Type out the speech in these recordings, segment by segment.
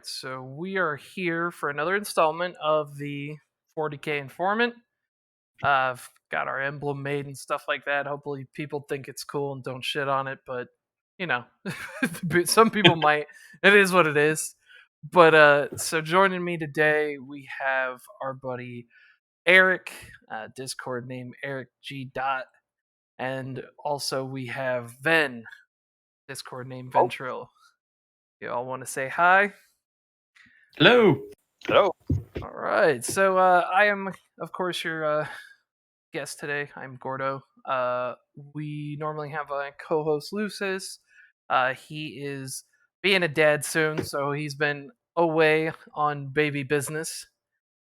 So we are here for another installment of the 40K Informant. I've got our emblem made and stuff like that. Hopefully, people think it's cool and don't shit on it, but you know, some people might. It is what it is. But so joining me today, we have our buddy Eric, Discord name Eric G. Dot, and also we have Ven, Discord name Oh, Ventril. You all want to say hi? Hello. hello. All right. So I am, of course, your guest today. I'm Gordo. We normally have a co-host, Lucis. He is being a dad soon, so he's been away on baby business.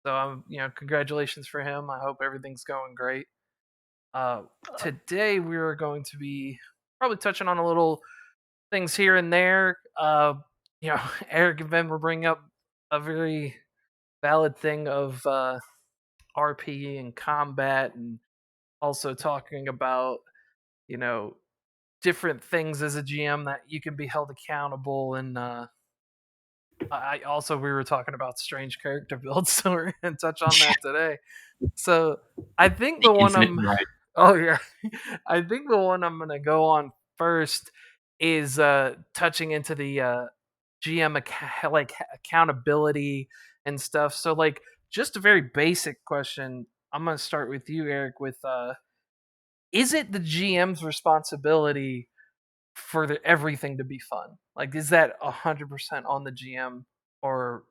So congratulations for him. I hope everything's going great. Today we are going to be probably touching on a little things here and there. Eric and Ben were bringing up a very valid thing of RP and combat, and also talking about different things as a GM that you can be held accountable. And I also we were talking about strange character builds, so we're gonna touch on that today. So I think the one Infinite I'm right. oh yeah, I think the one I'm gonna go on first is touching into the GM accountability and stuff. So like just a very basic question. I'm gonna start with you, Eric. With is it the GM's responsibility for everything to be fun? Like, is that 100% on the GM, or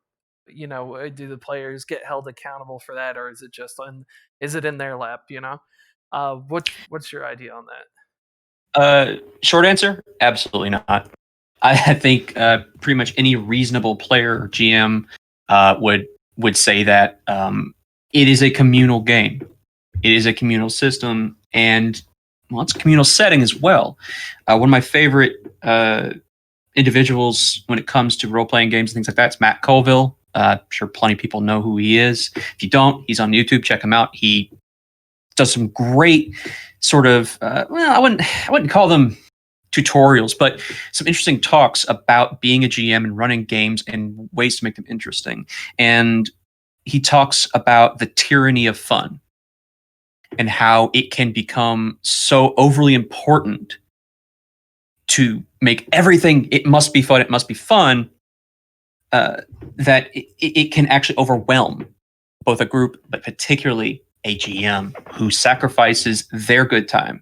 do the players get held accountable for that, or is it just on? Is it in their lap? What's your idea on that? Short answer: absolutely not. I think pretty much any reasonable player or GM would say that it is a communal game. It is a communal system, and it's a communal setting as well. One of my favorite individuals when it comes to role-playing games and things like that is Matt Colville. I'm sure plenty of people know who he is. If you don't, he's on YouTube. Check him out. He does some great sort of I wouldn't call them tutorials, but some interesting talks about being a GM and running games and ways to make them interesting. And he talks about the tyranny of fun and how it can become so overly important to make everything it must be fun, that it can actually overwhelm both a group, but particularly a GM who sacrifices their good time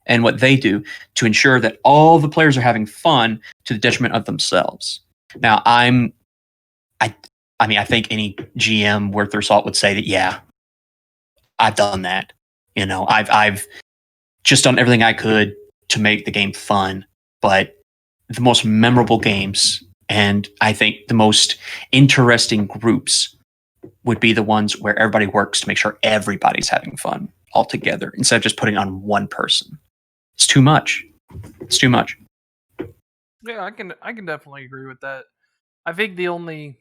and what they do to ensure that all the players are having fun to the detriment of themselves. Now, I think any GM worth their salt would say that, yeah, I've done that. I've just done everything I could to make the game fun, but the most memorable games and I think the most interesting groups would be the ones where everybody works to make sure everybody's having fun all together instead of just putting on one person. It's too much. It's too much. Yeah, I can definitely agree with that. I think the only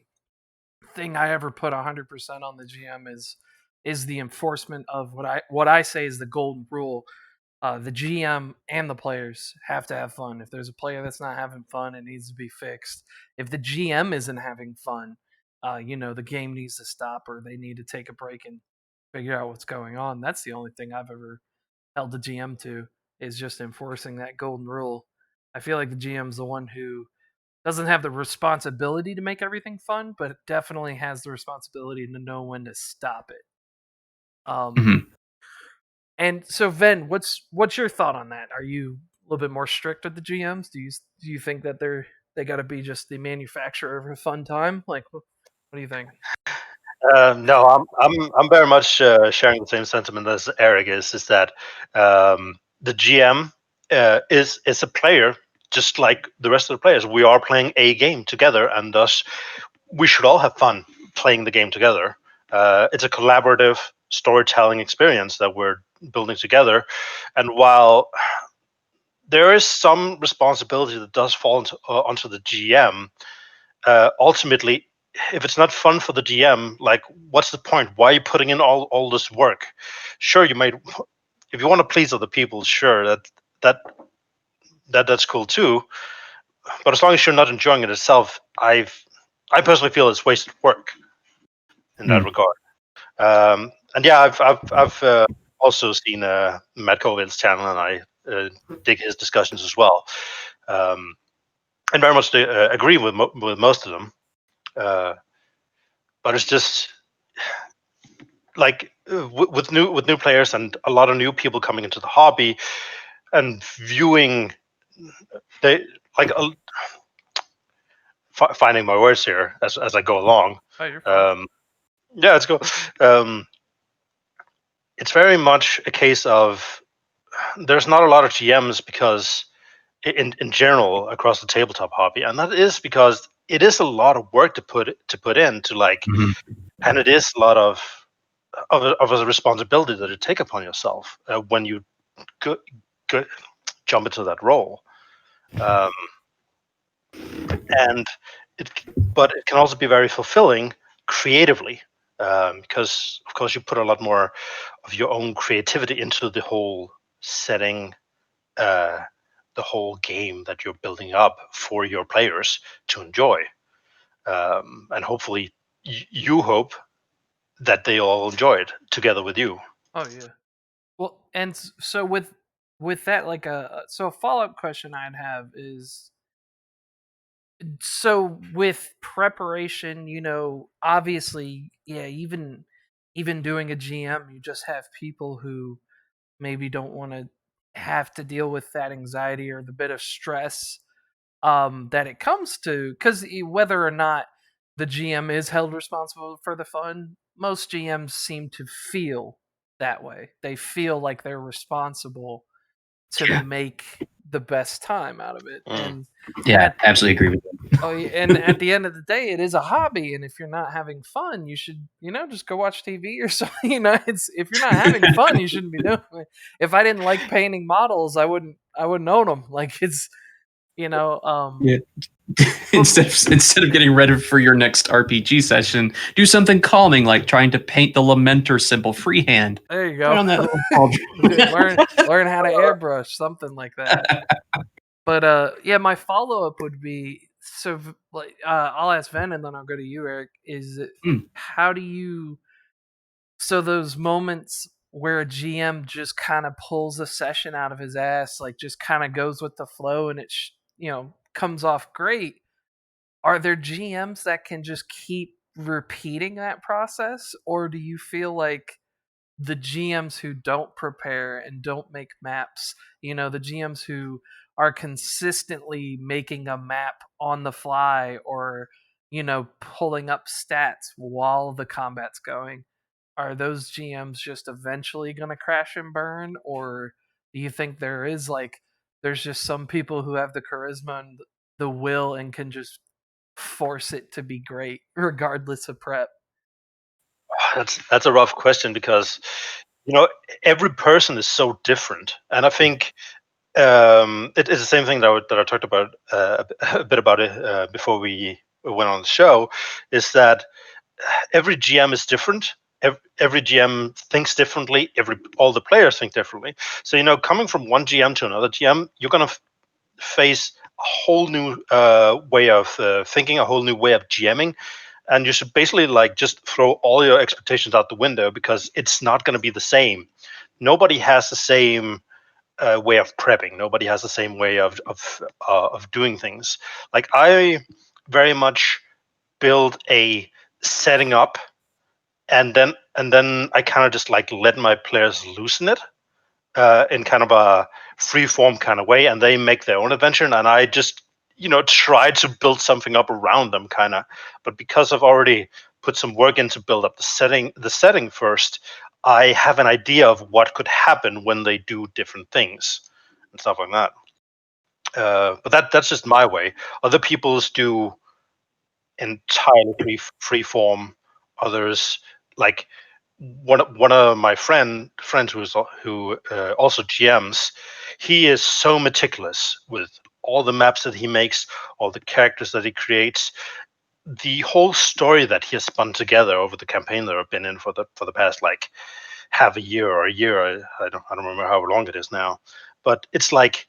thing I ever put 100% on the GM is the enforcement of what I say is the golden rule. The GM and the players have to have fun. If there's a player that's not having fun, it needs to be fixed. If the GM isn't having fun, the game needs to stop, or they need to take a break and figure out what's going on. That's the only thing I've ever held the GM to, is just enforcing that golden rule. I feel like the GM's the one who doesn't have the responsibility to make everything fun, but definitely has the responsibility to know when to stop it. Mm-hmm. And so, Ven, what's your thought on that? Are you a little bit more strict with the GMs? Do you think that they got to be just the manufacturer of a fun time? Like, what do you think? No, I'm very much sharing the same sentiment as Eric is. Is that the GM is a player just like the rest of the players. We are playing a game together, and thus we should all have fun playing the game together. It's a collaborative storytelling experience that we're building together, and while there is some responsibility that does fall onto the GM, ultimately, if it's not fun for the GM, like, what's the point? Why are you putting in all this work? Sure, you might, if you want to please other people, sure, that's cool too. But as long as you're not enjoying it itself, I personally feel it's wasted work in that Mm. regard. And yeah, I've also seen Matt Colville's channel, and I dig his discussions as well. And very much agree with with most of them. But it's just like with new players and a lot of new people coming into the hobby and viewing they like finding my words here as I go along. Oh, you're fine. Yeah, let's go. It's very much a case of there's not a lot of GMs because in general across the tabletop hobby, and that is because it is a lot of work to put into like, Mhm. and it is a lot of a responsibility that you take upon yourself when you go, go, jump into that role. Um, and but it can also be very fulfilling creatively, because of course you put a lot more of your own creativity into the whole setting, uh, the whole game that you're building up for your players to enjoy, and hopefully you hope that they all enjoy it together with you. Oh yeah. Well, and so with that, like so a follow up question I'd have is, so with preparation, obviously, yeah, even doing a GM, you just have people who maybe don't want to have to deal with that anxiety or the bit of stress that it comes to, because whether or not the GM is held responsible for the fun, most GMs seem to feel that way. They feel like they're responsible to Yeah. make the best time out of it. Mm. And Yeah, absolutely agree with that. oh, yeah, and at the end of the day, it is a hobby, and if you're not having fun, you should, just go watch TV or something. It's, if you're not having fun, you shouldn't be doing it. If I didn't like painting models, I wouldn't own them. Like, it's, Yeah. but instead of getting ready for your next RPG session, do something calming like trying to paint the Lamenter symbol freehand. there you Right go. on that little cauldron. learn how to airbrush, something like that. But yeah, my follow up would be, so like, I'll ask Ven and then I'll go to you, Eric. Is Hmm. how do you, so those moments where a GM just kind of pulls a session out of his ass, like just kind of goes with the flow, and it comes off great. Are there GMs that can just keep repeating that process, or do you feel like the GMs who don't prepare and don't make maps, the GMs who are consistently making a map on the fly, or, pulling up stats while the combat's going, are those GMs just eventually going to crash and burn? Or do you think there's just some people who have the charisma and the will and can just force it to be great regardless of prep? That's a rough question because you know every person is so different, and I think it is the same thing that I talked about a bit about it before we went on the show. Is that every GM is different. Every GM thinks differently. All the players think differently. So coming from one GM to another GM, you're gonna face a whole new way of thinking, a whole new way of GMing, and you should basically like just throw all your expectations out the window because it's not going to be the same. Nobody has the same way of prepping. Nobody has the same way of doing things. Like I very much build a setting up, and then I kind of just like let my players loosen it in kind of a free form kind of way, and they make their own adventure, and I just try to build something up around them, kind of. But because I've already put some work in to build up the setting first, I have an idea of what could happen when they do different things and stuff like that. But that's just my way. Other people's do entirely free form. Others, like one of my friends who also GMs, he is so meticulous with all the maps that he makes, all the characters that he creates, the whole story that he has spun together over the campaign that I've been in for the past like half a year or a year. I don't remember how long it is now, but it's like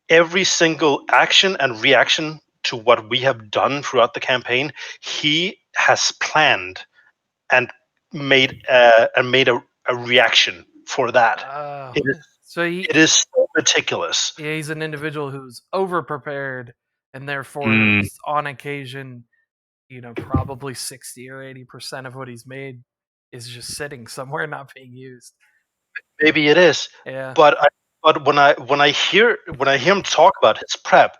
every single action and reaction to what we have done throughout the campaign, he has planned and made a reaction for that. It is So it is so meticulous. he's an individual who's over prepared, and therefore, Mm. on occasion, probably 60 or 80% of what he's made is just sitting somewhere not being used. Maybe it is, Yeah. but when I hear him talk about his prep,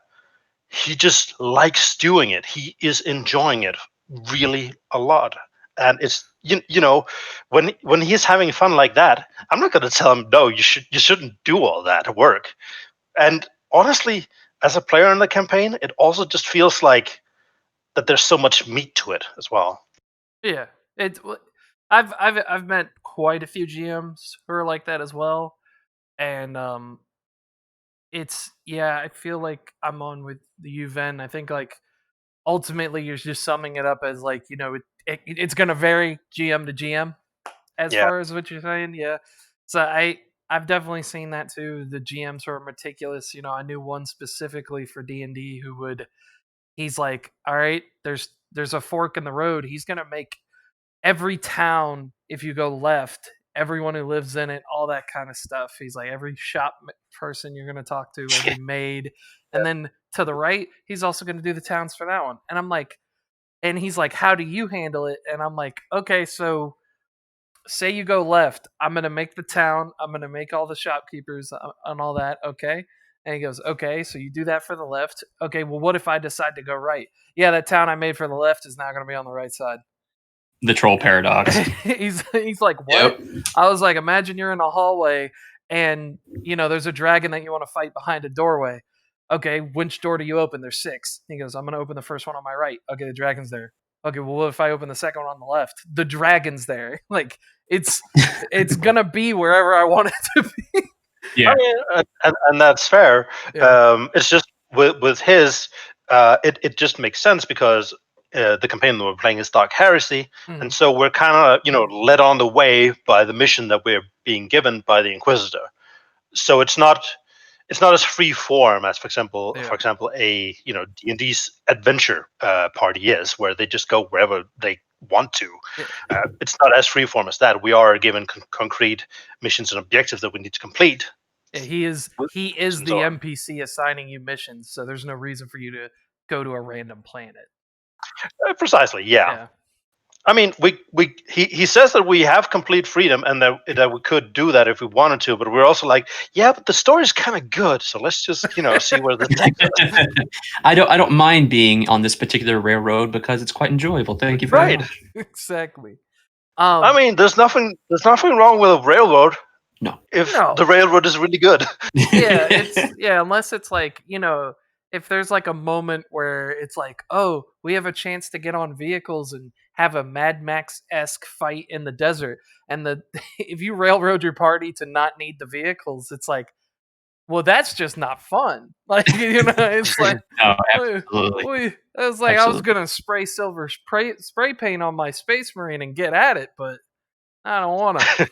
he just likes doing it. He is enjoying it really a lot, and it's when he's having fun like that, I'm not going to tell him no. You shouldn't do all that work. And honestly, as a player in the campaign, it also just feels like that there's so much meat to it as well. Yeah. I've met quite a few GMs who are like that as well, and I feel like I'm on with you, Ven. I think like ultimately you're just summing it up as like it's going to vary GM to GM as Yeah. far as what you're saying. Yeah. So I've definitely seen that too. The GMs who are meticulous. I knew one specifically for D&D who he's like, all right, there's a fork in the road. He's gonna make every town, if you go left, everyone who lives in it, all that kind of stuff. He's like every shop person you're gonna talk to, every maid, and then to the right, he's also gonna do the towns for that one. And I'm like, and he's like, how do you handle it? And I'm like, okay, so say you go left, I'm gonna make the town, I'm gonna make all the shopkeepers and all that, okay? And he goes, okay, so you do that for the left. Okay, well, what if I decide to go right? Yeah, that town I made for the left is now gonna be on the right side. The troll paradox. he's like, what? Yep. I was like, imagine you're in a hallway and there's a dragon that you want to fight behind a doorway. Okay, which door do you open? There's 6. He goes, I'm gonna open the first one on my right. Okay, the dragon's there. Okay, well, what if I open the second one on the left? The dragon's there. Like it's gonna be wherever I want it to be. Yeah, I mean, and that's fair. Yeah. It's just with his, it just makes sense because the campaign that we're playing is Dark Heresy, and so we're kind of led on the way by the mission that we're being given by the Inquisitor. So it's not as free form as, for example, a D&D's adventure party is, where they just go wherever they want to. Yeah. It's not as free form as that. We are given concrete missions and objectives that we need to complete. Yeah, he is the NPC assigning you missions, so there's no reason for you to go to a random planet. Precisely, yeah. I mean, he says that we have complete freedom and that we could do that if we wanted to, but we're also like, yeah, but the story's kind of good, so let's just see where this takes us. I don't mind being on this particular railroad because it's quite enjoyable. Thank you very much. Exactly. I mean, there's nothing wrong with a railroad. No. If the railroad is really good. Unless it's like, if there's like a moment where it's like, oh, we have a chance to get on vehicles and have a Mad Max-esque fight in the desert, and if you railroad your party to not need the vehicles, it's like, well, that's just not fun. Like, it's like, no, absolutely. I was like, absolutely. I was gonna spray silver spray paint on my Space Marine and get at it, but I don't want to.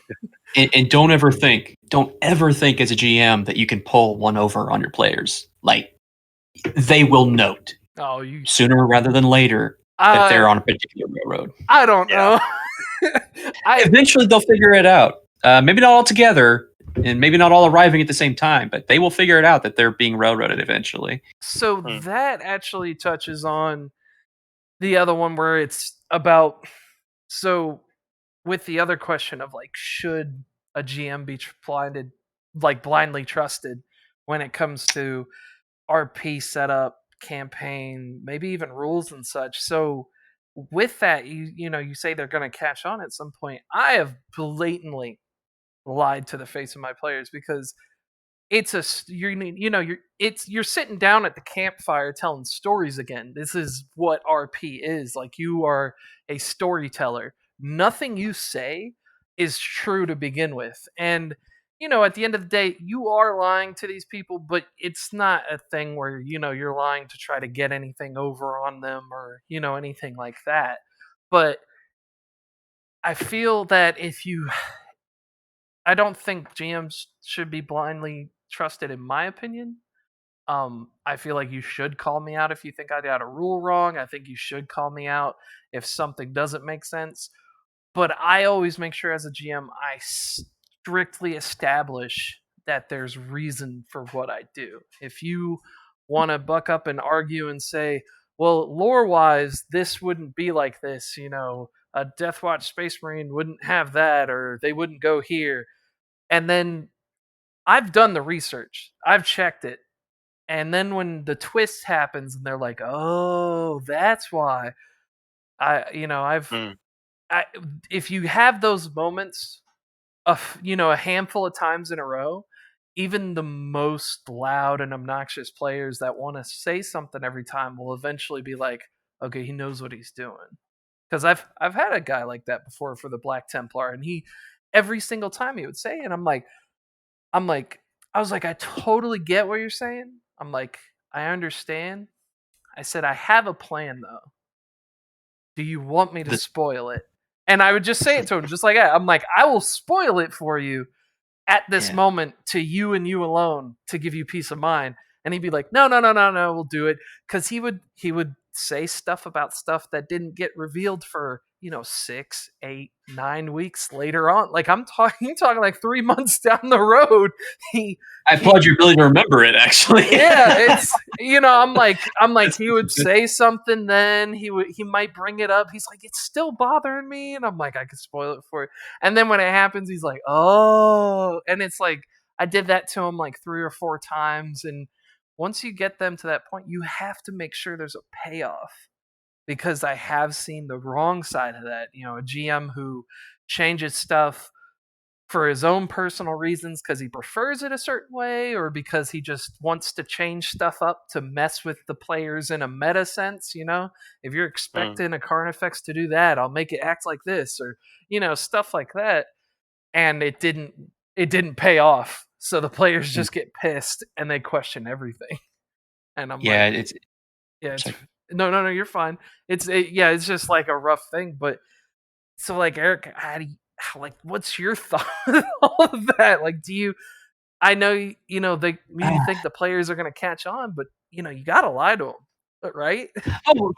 And don't ever think as a GM that you can pull one over on your players. Like, they will note sooner rather than later that they're on a particular railroad. I don't know. Eventually, they'll figure it out. Maybe not all together, and maybe not all arriving at the same time, but they will figure it out that they're being railroaded eventually. So that actually touches on the other one where it's about with the other question of like, should a GM be blindly trusted when it comes to RP setup, campaign, maybe even rules and such. So with that, you say they're going to catch on at some point. I have blatantly lied to the face of my players because you're sitting down at the campfire telling stories again. This is what RP is. Like, you are a storyteller. Nothing you say is true to begin with. And at the end of the day, you are lying to these people, but it's not a thing where you're lying to try to get anything over on them or anything like that. But I feel that I don't think GMs should be blindly trusted, in my opinion. I feel like you should call me out if you think I got a rule wrong. I think you should call me out if something doesn't make sense. But I always make sure as a GM, I strictly establish that there's reason for what I do. If you want to buck up and argue and say, well, lore wise, this wouldn't be like this, a Death Watch Space Marine wouldn't have that, or they wouldn't go here. And then I've done the research, I've checked it. And then when the twist happens and they're like, oh, that's why, Mm. if you have those moments, a handful of times in a row, even the most loud and obnoxious players that want to say something every time will eventually be like, okay, he knows what he's doing. Because I've had a guy like that before for the Black Templar, and he every single time he would say it, I was like, I totally get what you're saying. I'm like, I understand. I said, I have a plan though. Do you want me to spoil it? And I would just say it to him just like that. I'm like, I will spoil it for you at this moment to you and you alone to give you peace of mind. And he'd be like, no, we'll do it. Because he would say stuff about stuff that didn't get revealed for 6, 8, 9 weeks later on. Like I'm talking like 3 months down the road. I applaud your ability to remember it, actually. Yeah, it's I'm like he would say something, then he might bring it up. He's like, it's still bothering me, and I'm like, I could spoil it for you. And then when it happens, he's like, oh, and it's like I did that to him like 3 or 4 times, and once you get them to that point, you have to make sure there's a payoff. Because I have seen the wrong side of that, a GM who changes stuff for his own personal reasons because he prefers it a certain way, or because he just wants to change stuff up to mess with the players in a meta sense. If you're expecting a Carnifex to do that, I'll make it act like this, or stuff like that. And it didn't pay off, so the players just get pissed and they question everything. And I'm no, you're fine. It's just like a rough thing. But so like, Eric, what's your thought on all of that? Like, I know you think the players are going to catch on, but you got to lie to them, right? Oh,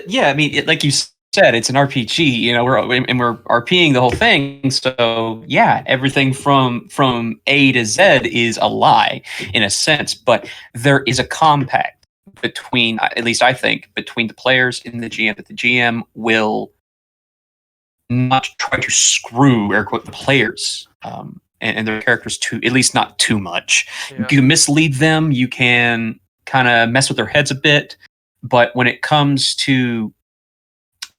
yeah. I mean, like you said, it's an RPG. We're RPing the whole thing. So yeah, everything from A to Z is a lie in a sense, but there is a compact between, at least I think, between the players and the GM, that the GM will not try to screw, air quote, the players and their characters at least not too much. Yeah. You can mislead them, you can kind of mess with their heads a bit, but when it comes to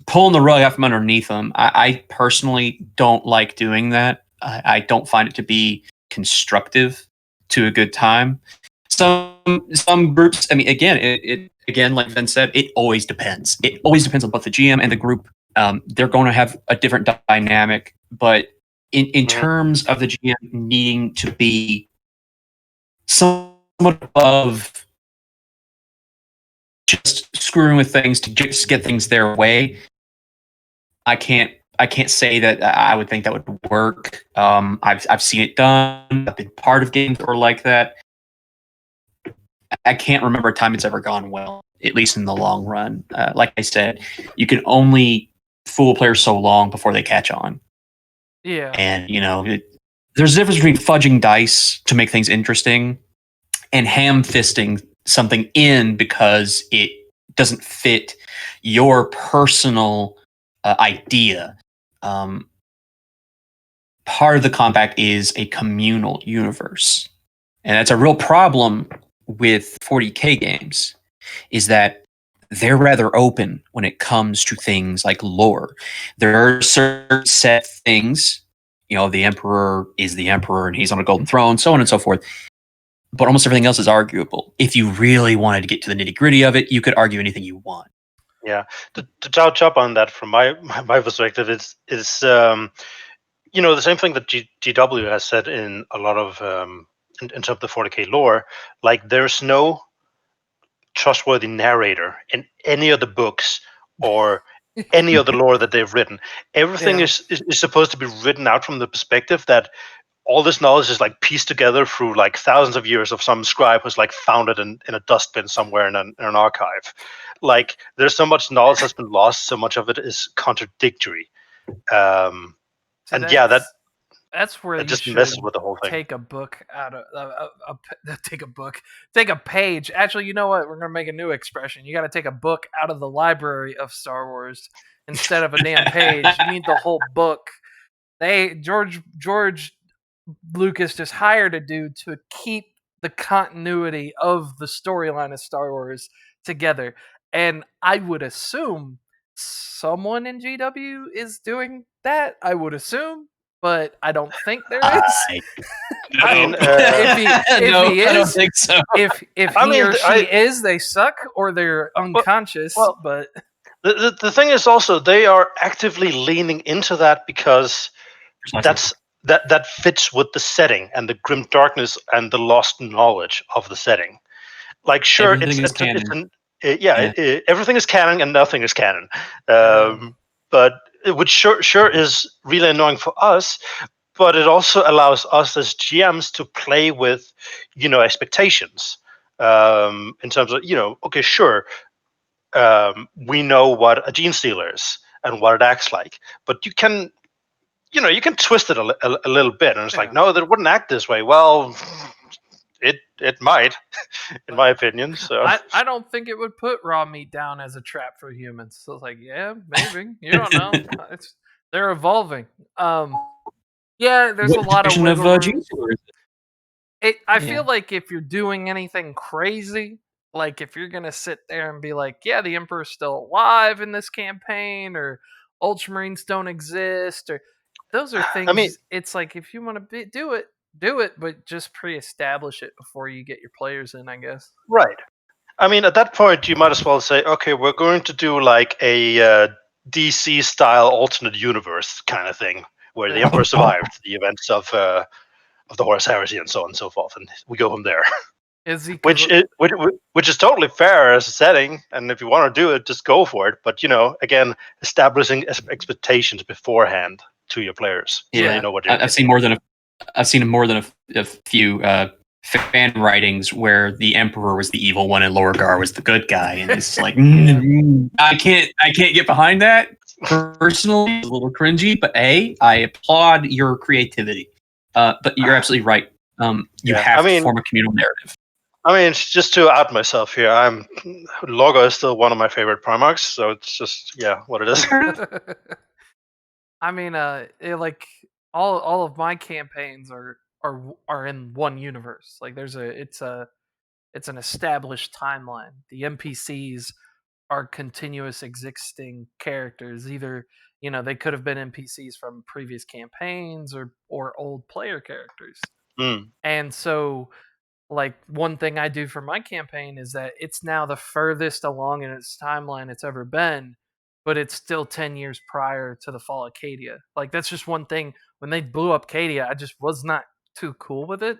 pulling the rug out from underneath them, I personally don't like doing that. I don't find it to be constructive to a good time. Some groups, I mean, again, like Ben said, it always depends. It always depends on both the GM and the group. They're going to have a different dynamic, but in terms of the GM needing to be somewhat above just screwing with things to just get things their way, I can't say that I would think that would work. I've seen it done. I've been part of games that were like that. I can't remember a time it's ever gone well, at least in the long run. Like I said, you can only fool players so long before they catch on. Yeah. And, there's a difference between fudging dice to make things interesting and ham-fisting something in because it doesn't fit your personal idea. Part of the compact is a communal universe. And that's a real problem with 40K games, is that they're rather open when it comes to things like lore. There are certain set things, the Emperor is the Emperor and he's on a golden throne, so on and so forth. But almost everything else is arguable. If you really wanted to get to the nitty-gritty of it, you could argue anything you want. Yeah, to touch up on that from my perspective, is the same thing that GW has said in a lot of in terms of the 40K lore. Like, there's no trustworthy narrator in any of the books or any of the lore that they've written. Everything is supposed to be written out from the perspective that all this knowledge is like pieced together through like thousands of years of some scribe who's like found it in a dustbin somewhere in an archive. Like there's so much knowledge that's been lost, so much of it is contradictory. So And yeah, that's where it you just should messes with the whole thing. take a book out of take a page. Actually, you know what? We're gonna make a new expression. You got to take a book out of the library of Star Wars instead of a damn page. You need the whole book. George Lucas just hired a dude to keep the continuity of the storyline of Star Wars together, and I would assume someone in GW is doing that. I would assume, but I don't think there is. I mean, No, he I don't is, think so. if I he mean, or she is, they suck or they're unconscious. well, but the thing is also they are actively leaning into that because that fits with the setting and the grim darkness and the lost knowledge of the setting. Like, sure, Everything is canon. everything is canon and nothing is canon. But which sure is really annoying for us. But it also allows us as GMs to play with, expectations in terms of, okay, sure, we know what a gene stealer is and what it acts like, but you can twist it a little bit, and it's like, no, that wouldn't act this way. Well, it might, in my opinion. So I don't think it would put raw meat down as a trap for humans. So it's like, yeah, maybe, you don't know. They're evolving. Yeah, there's a lot of wiggle room. I feel like if you're doing anything crazy, like if you're gonna sit there and be like, yeah, the Emperor's still alive in this campaign, or Ultramarines don't exist, or those are things. I mean, it's like if you want to do it, but just pre-establish it before you get your players in, I guess. right. I mean, at that point, you might as well say, okay, we're going to do like a DC style alternate universe kind of thing, where the Emperor survived the events of the Horus Heresy and so on and so forth, and we go from there. Which is totally fair as a setting, and if you want to do it, just go for it. But again, establishing expectations beforehand to your players, so they know what you're I've seen more than a few fan writings where the Emperor was the evil one and Lorgar was the good guy, and it's like I can't get behind that personally. It's a little cringy, but I applaud your creativity. But you're absolutely right. You have to form a communal narrative. I mean, just to out myself here, Lorgar is still one of my favorite Primarchs, so it's just what it is. I mean, like all of my campaigns are in one universe. Like it's an established timeline. The NPCs are continuous existing characters. Either they could have been NPCs from previous campaigns or old player characters. And so, like, one thing I do for my campaign is that it's now the furthest along in its timeline it's ever been, but it's still 10 years prior to the fall of Cadia. Like, that's just one thing. When they blew up Cadia, I just was not too cool with it.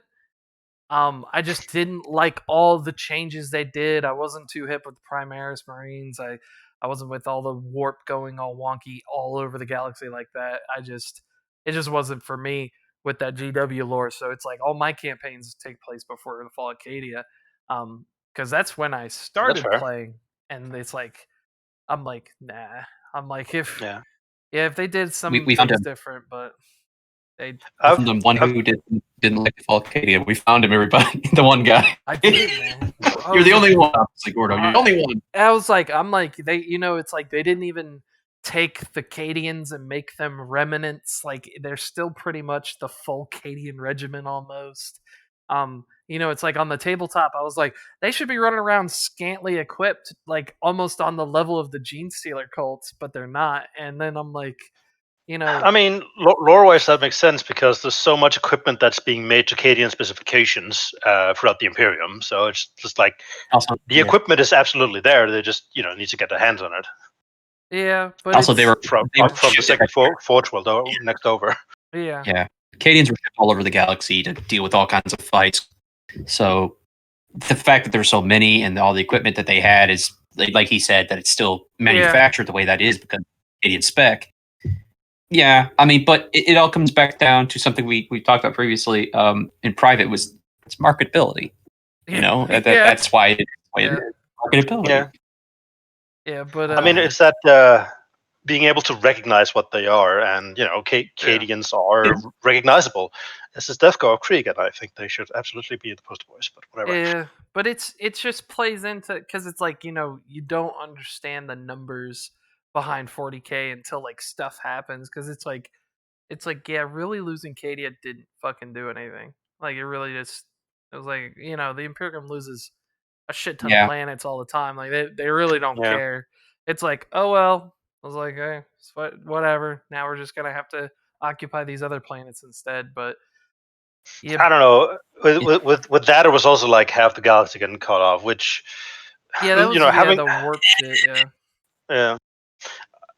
I just didn't like all the changes they did. I wasn't too hip with the Primaris Marines. I wasn't with all the warp going all wonky all over the galaxy like that. It just wasn't for me with that GW lore. So it's like all my campaigns take place before the fall of Cadia, because that's when I started playing. And it's like, I'm like, nah. I'm like, if they did some things different, but they. The one who didn't like the fall of Cadia. We found him, everybody. The one guy. I did, man. You're the only one. I was like, Gordo, you're the only one. I'm like, they, it's like they didn't even take the Cadians and make them remnants. Like, they're still pretty much the full Cadian regiment almost. It's like on the tabletop, I was like, they should be running around scantily equipped, like almost on the level of the Gene Stealer cults, but they're not. And then I'm like, I mean, lore-wise, that makes sense because there's so much equipment that's being made to Cadian specifications throughout the Imperium. So it's just like the equipment is absolutely there. They just need to get their hands on it. Yeah, but also they were from the second Forge World next over. Yeah. Cadians were shipped all over the galaxy to deal with all kinds of fights. So the fact that there's so many and all the equipment that they had is, like he said, that it's still manufactured the way that is because Cadian spec Yeah, I mean, but it all comes back down to something we talked about previously in private was it's marketability. You know, that's why it Yeah. is marketability. Yeah. Yeah, but I mean, it's that being able to recognize what they are, and Cadians are recognizable. This is Defco Krieg, and I think they should absolutely be in the poster boys. But whatever. Yeah, but it's just plays into because it's like you don't understand the numbers behind 40K until like stuff happens because it's like yeah, really losing Cadia didn't fucking do anything. Like it really just it was like the Imperium loses a shit ton of Yeah. planets all the time. Like they really don't Yeah. care. It's like, oh well. I was like, hey, whatever. Now we're just gonna have to occupy these other planets instead. But yeah, I don't know. With that, it was also like half the galaxy getting cut off, which that was having the warp shit. Yeah, yeah.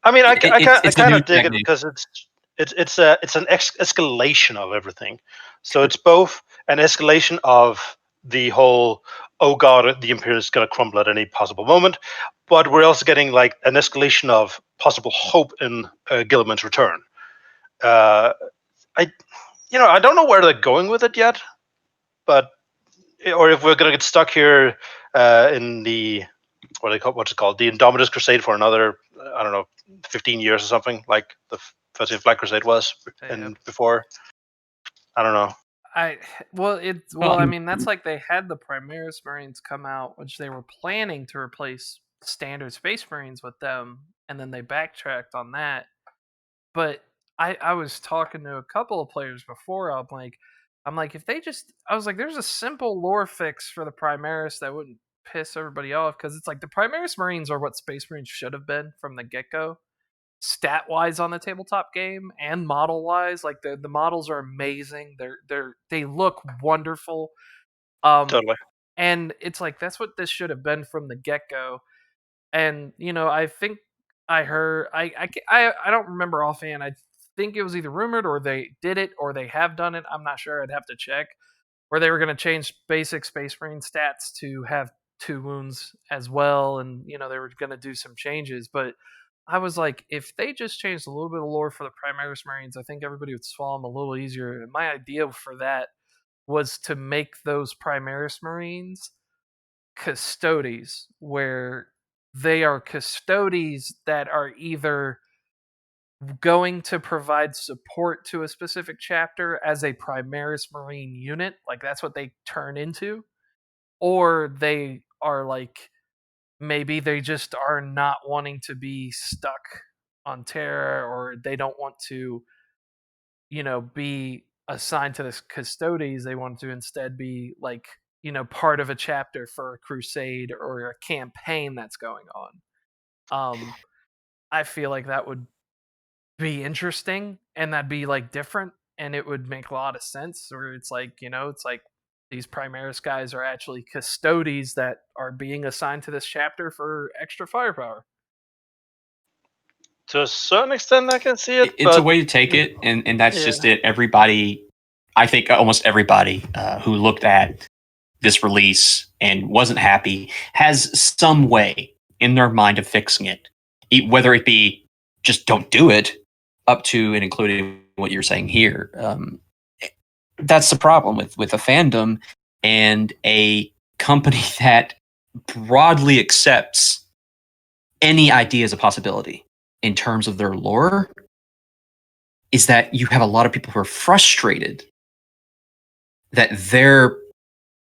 I mean, I It's the kind new of dig it technique. because it's an escalation of everything. So it's both an escalation of the whole oh god, the Imperium is going to crumble at any possible moment, but we're also getting like an escalation of possible hope in Gilliman's return. Uh, I don't know where they're going with it yet, but or if we're going to get stuck here in the what's it called, the Indomitus Crusade for another I don't know 15 years or something like the 13th Black Crusade was and before. I don't know. I mean that's like they had the Primaris Marines come out, which they were planning to replace standard Space Marines with them, and then they backtracked on that. But I was talking to a couple of players before. I'm like, if they just, I was like, there's a simple lore fix for the Primaris that wouldn't piss everybody off because it's like the Primaris Marines are what Space Marines should have been from the get go, stat wise on the tabletop game and model wise. Like the models are amazing. They look wonderful. Totally. And it's like that's what this should have been from the get go. And I think I heard I don't remember offhand. I think it was either rumored or they did it or they have done it. I'm not sure. I'd have to check. Where they were going to change basic Space Marine stats to have 2 wounds as well, and they were going to do some changes. But I was like, if they just changed a little bit of lore for the Primaris Marines, I think everybody would swallow them a little easier. And my idea for that was to make those Primaris Marines custodes, where they are custodes that are either going to provide support to a specific chapter as a Primaris Marine unit, like that's what they turn into, or they are like maybe they just are not wanting to be stuck on Terra, or they don't want to, be assigned to this custodes. They want to instead be like, part of a chapter for a crusade or a campaign that's going on. I feel like that would be interesting and that'd be like different and it would make a lot of sense where it's like it's like these Primaris guys are actually custodes that are being assigned to this chapter for extra firepower. To a certain extent, I can see it. It's but a way to take it, and that's Yeah. just it. Everybody, I think almost everybody who looked at this release and wasn't happy has some way in their mind of fixing it, whether it be just don't do it, up to and including what you're saying here. That's the problem with a fandom and a company that broadly accepts any idea as a possibility in terms of their lore, is that you have a lot of people who are frustrated that their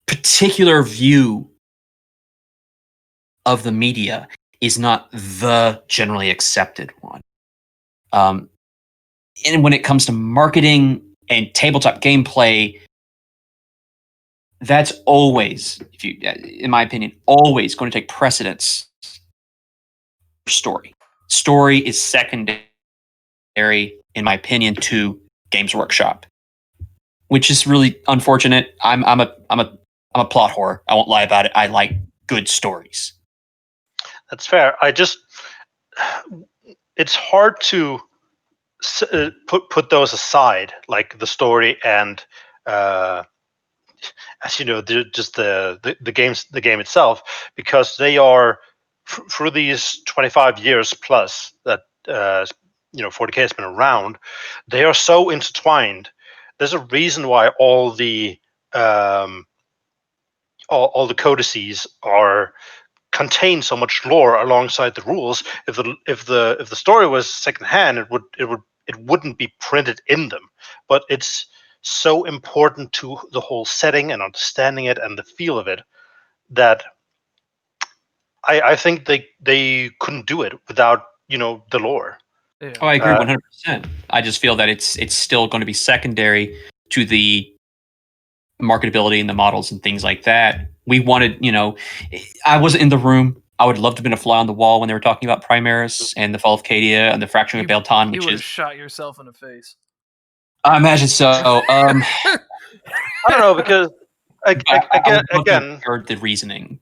particular view of the media is not the generally accepted one. And when it comes to marketing and tabletop gameplay, that's always, in my opinion, always going to take precedence for story. Story is secondary, in my opinion, to Games Workshop, which is really unfortunate. I'm a plot whore. I won't lie about it. I like good stories. That's fair. It's hard to put those aside, like the story and as you know, just the game itself, because they are through these 25 years plus that 40k has been around, they are so intertwined. There's a reason why all the all the codices are contain so much lore alongside the rules. If the story was secondhand, it wouldn't be printed in them. But it's so important to the whole setting and understanding it and the feel of it that I think they couldn't do it without the lore. Yeah. Oh, I agree 100%. I just feel that it's still going to be secondary to the marketability and the models and things like that. We wanted, I wasn't in the room. I would love to have been a fly on the wall when they were talking about Primaris and the Fall of Cadia and the Fracturing of Beltan, You which would have is. shot yourself in the face. I imagine so. I don't know, because again, heard the reasoning.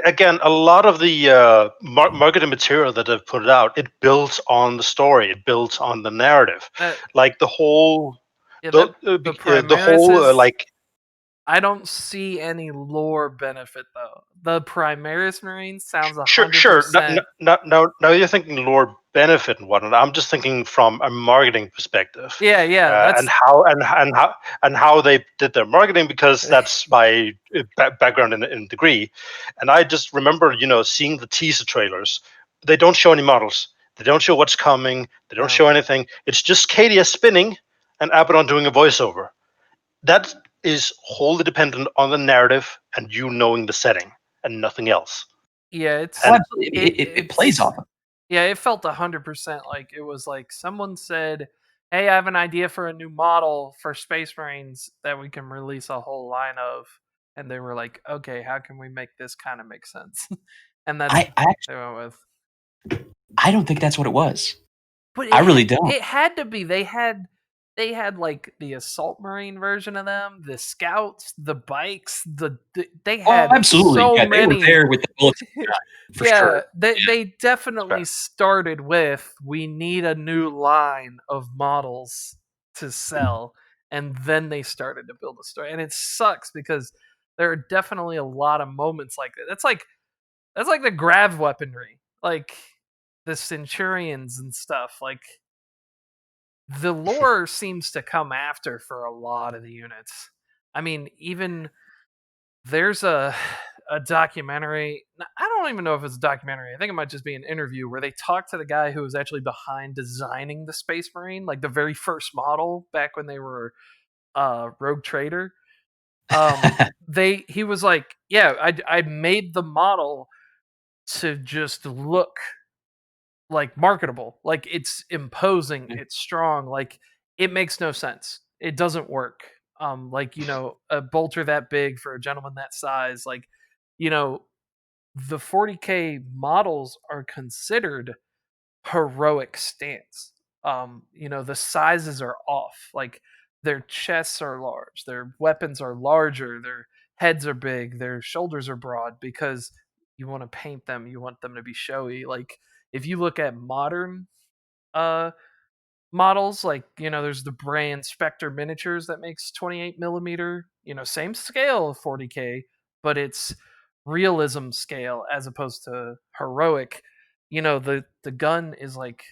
Again, a lot of the marketing material that they've put out, it builds on the story, it builds on the narrative, like the whole, the whole like. I don't see any lore benefit though. The Primaris Marines sounds 100%. Sure. Now you're thinking lore benefit and whatnot. I'm just thinking from a marketing perspective. Yeah. And how they did their marketing, because that's my background in degree. And I just remember, seeing the teaser trailers. They don't show any models. They don't show what's coming. They don't show anything. It's just Cadia spinning and Abaddon doing a voiceover. That is wholly dependent on the narrative and you knowing the setting and nothing else. Yeah, it plays off of. Yeah, it felt 100% like it was like someone said, "Hey, I have an idea for a new model for Space Marines that we can release a whole line of," and they were like, "Okay, how can we make this kind of make sense?" And that's what they went with. I don't think that's what it was. But I really don't. It had to be. They had like the Assault Marine version of them, the Scouts, the bikes, they had absolutely. so many. They were there with the bullets. For sure. They definitely started with, we need a new line of models to sell, and then they started to build a story. And it sucks because there are definitely a lot of moments like that. That's like the grav weaponry, like the Centurions and stuff. Like, the lore seems to come after for a lot of the units. I mean, even there's a documentary. I don't even know if it's a documentary. I think it might just be an interview where they talk to the guy who was actually behind designing the Space Marine, like the very first model back when they were Rogue Trader. He was like, yeah, I made the model to just look like marketable, like it's imposing, it's strong, like it makes no sense, it doesn't work. Like, a bolter that big for a gentleman that size, like, the 40k models are considered heroic stance. The sizes are off, like their chests are large, their weapons are larger, their heads are big, their shoulders are broad, because you want to paint them, you want them to be showy. Like, if you look at modern models, like, there's the brand Spectre Miniatures that makes 28 millimeter, same scale of 40k, but it's realism scale as opposed to heroic. The gun is like,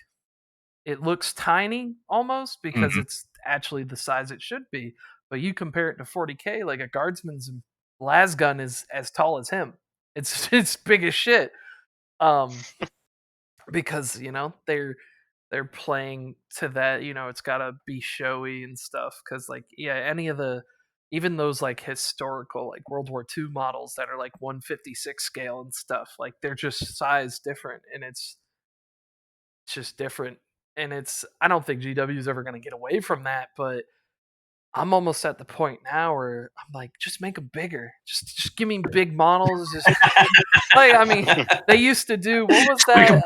it looks tiny almost because it's actually the size it should be, but you compare it to 40k, like a guardsman's las gun is as tall as him. It's big as shit. Because they're playing to that, it's got to be showy and stuff, because like, yeah, any of the, even those like historical, like World War II models that are like 156 scale and stuff, like they're just size different, and it's just different. And I don't think GW is ever going to get away from that, but I'm almost at the point now where I'm like, just make them bigger. Just give me big models. Just like, I mean, they used to do, what was that?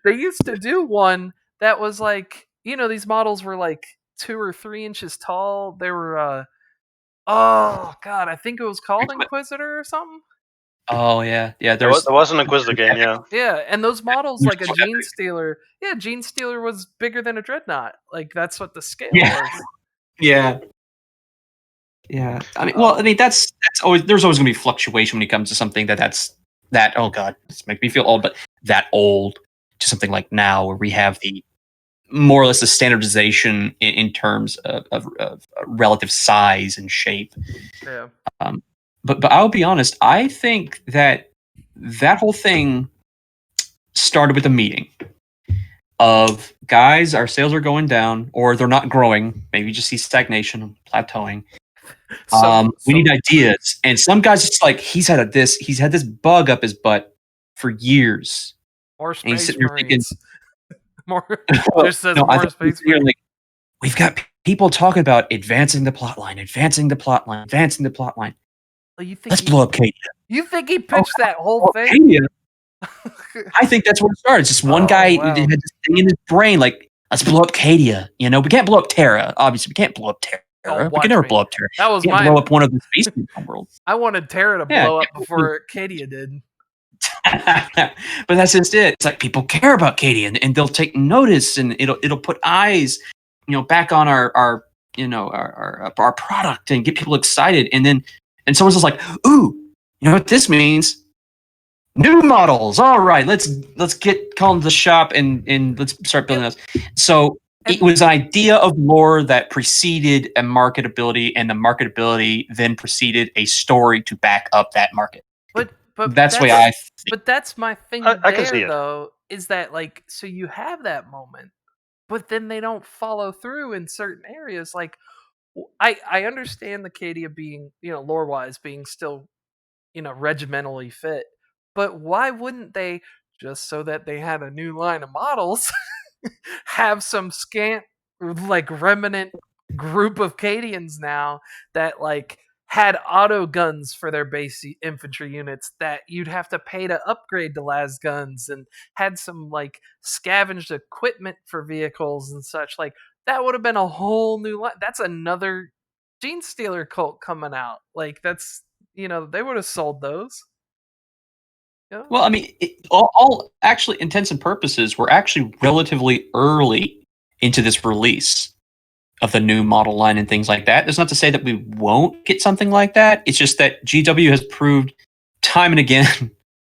They used to do one that was like, these models were like 2 or 3 inches tall. They were, oh god, I think it was called Inquisitor or something. Oh yeah. There was an Inquisitor game, yeah. Yeah, and those models, like a Gene Stealer. Yeah, Gene Stealer was bigger than a Dreadnought. Like, that's what the scale was. Yeah. I mean, that's always, there's always going to be fluctuation when it comes to something that's oh god, this makes me feel old, but that old. to something like now, where we have the more or less the standardization in terms of relative size and shape. Yeah. But I'll be honest, I think that whole thing started with a meeting of guys, our sales are going down, or they're not growing. Maybe you just see stagnation, plateauing. We need ideas. And some guys just like, he's had this bug up his butt for years. More And he's Space sitting there thinking, Marines. More well, just says no, I more think Space you're Marines. like, we've got people talking about advancing the plot line. Well, you think Let's blow up Cadia. You think he pitched that whole thing? Cadia. I think that's where it started. It's just one guy wow. had this thing in his brain, like, let's blow up Cadia. You know, we can't blow up Terra. Obviously, we can't blow up Terra. We can never blow up Terra. That was we can't blow up one of the space worlds. I wanted Terra to blow up before Cadia did. But that's just it. It's like people care about Cadia, and they'll take notice, and it'll put eyes, back on our product and get people excited. And someone's just like, ooh, you know what this means? New models. All right, let's call them the shop and let's start building those. So it was an idea of lore that preceded a marketability, and the marketability then preceded a story to back up that market. But that's the way I think. But that's my thing I can see it. though, is that like, so you have that moment, but then they don't follow through in certain areas. Like, I understand the Cadia being, lore wise being still, regimentally fit, but why wouldn't they, just so that they had a new line of models, have some scant, like, remnant group of Cadians now that, like, had auto guns for their base infantry units that you'd have to pay to upgrade to las guns, and had some, like, scavenged equipment for vehicles and such. Like, that would have been a whole new line. That's another Gene Stealer cult coming out. Like, that's, they would have sold those. Yeah. Well, I mean, all actually intents and purposes, we're actually relatively early into this release of the new model line and things like that. That's not to say that we won't get something like that. It's just that GW has proved time and again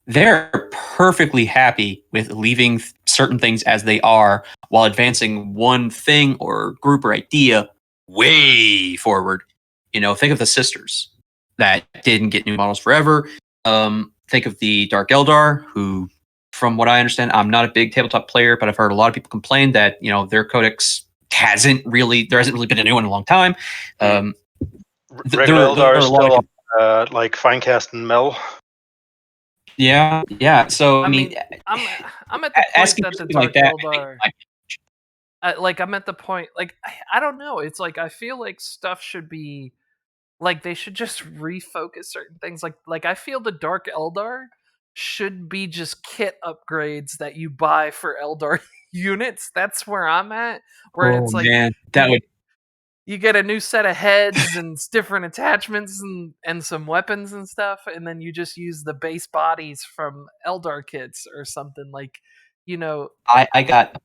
they're perfectly happy with leaving certain things as they are while advancing one thing or group or idea way forward. Think of the Sisters that didn't get new models forever. Think of the Dark Eldar, who, from what I understand, I'm not a big tabletop player, but I've heard a lot of people complain that, their codex hasn't really been a new one in a long time. Regular Eldar is still like Finecast and Mel. Yeah. So I mean, I'm at the point that the Dark Eldar, I'm at the point, like, I don't know. It's like, I feel like stuff should be, like, they should just refocus certain things. Like I feel the Dark Eldar should be just kit upgrades that you buy for Eldar units. That's where I'm at. Where it's like, man, you get a new set of heads and different attachments and some weapons and stuff, and then you just use the base bodies from Eldar kits or something. Like, I got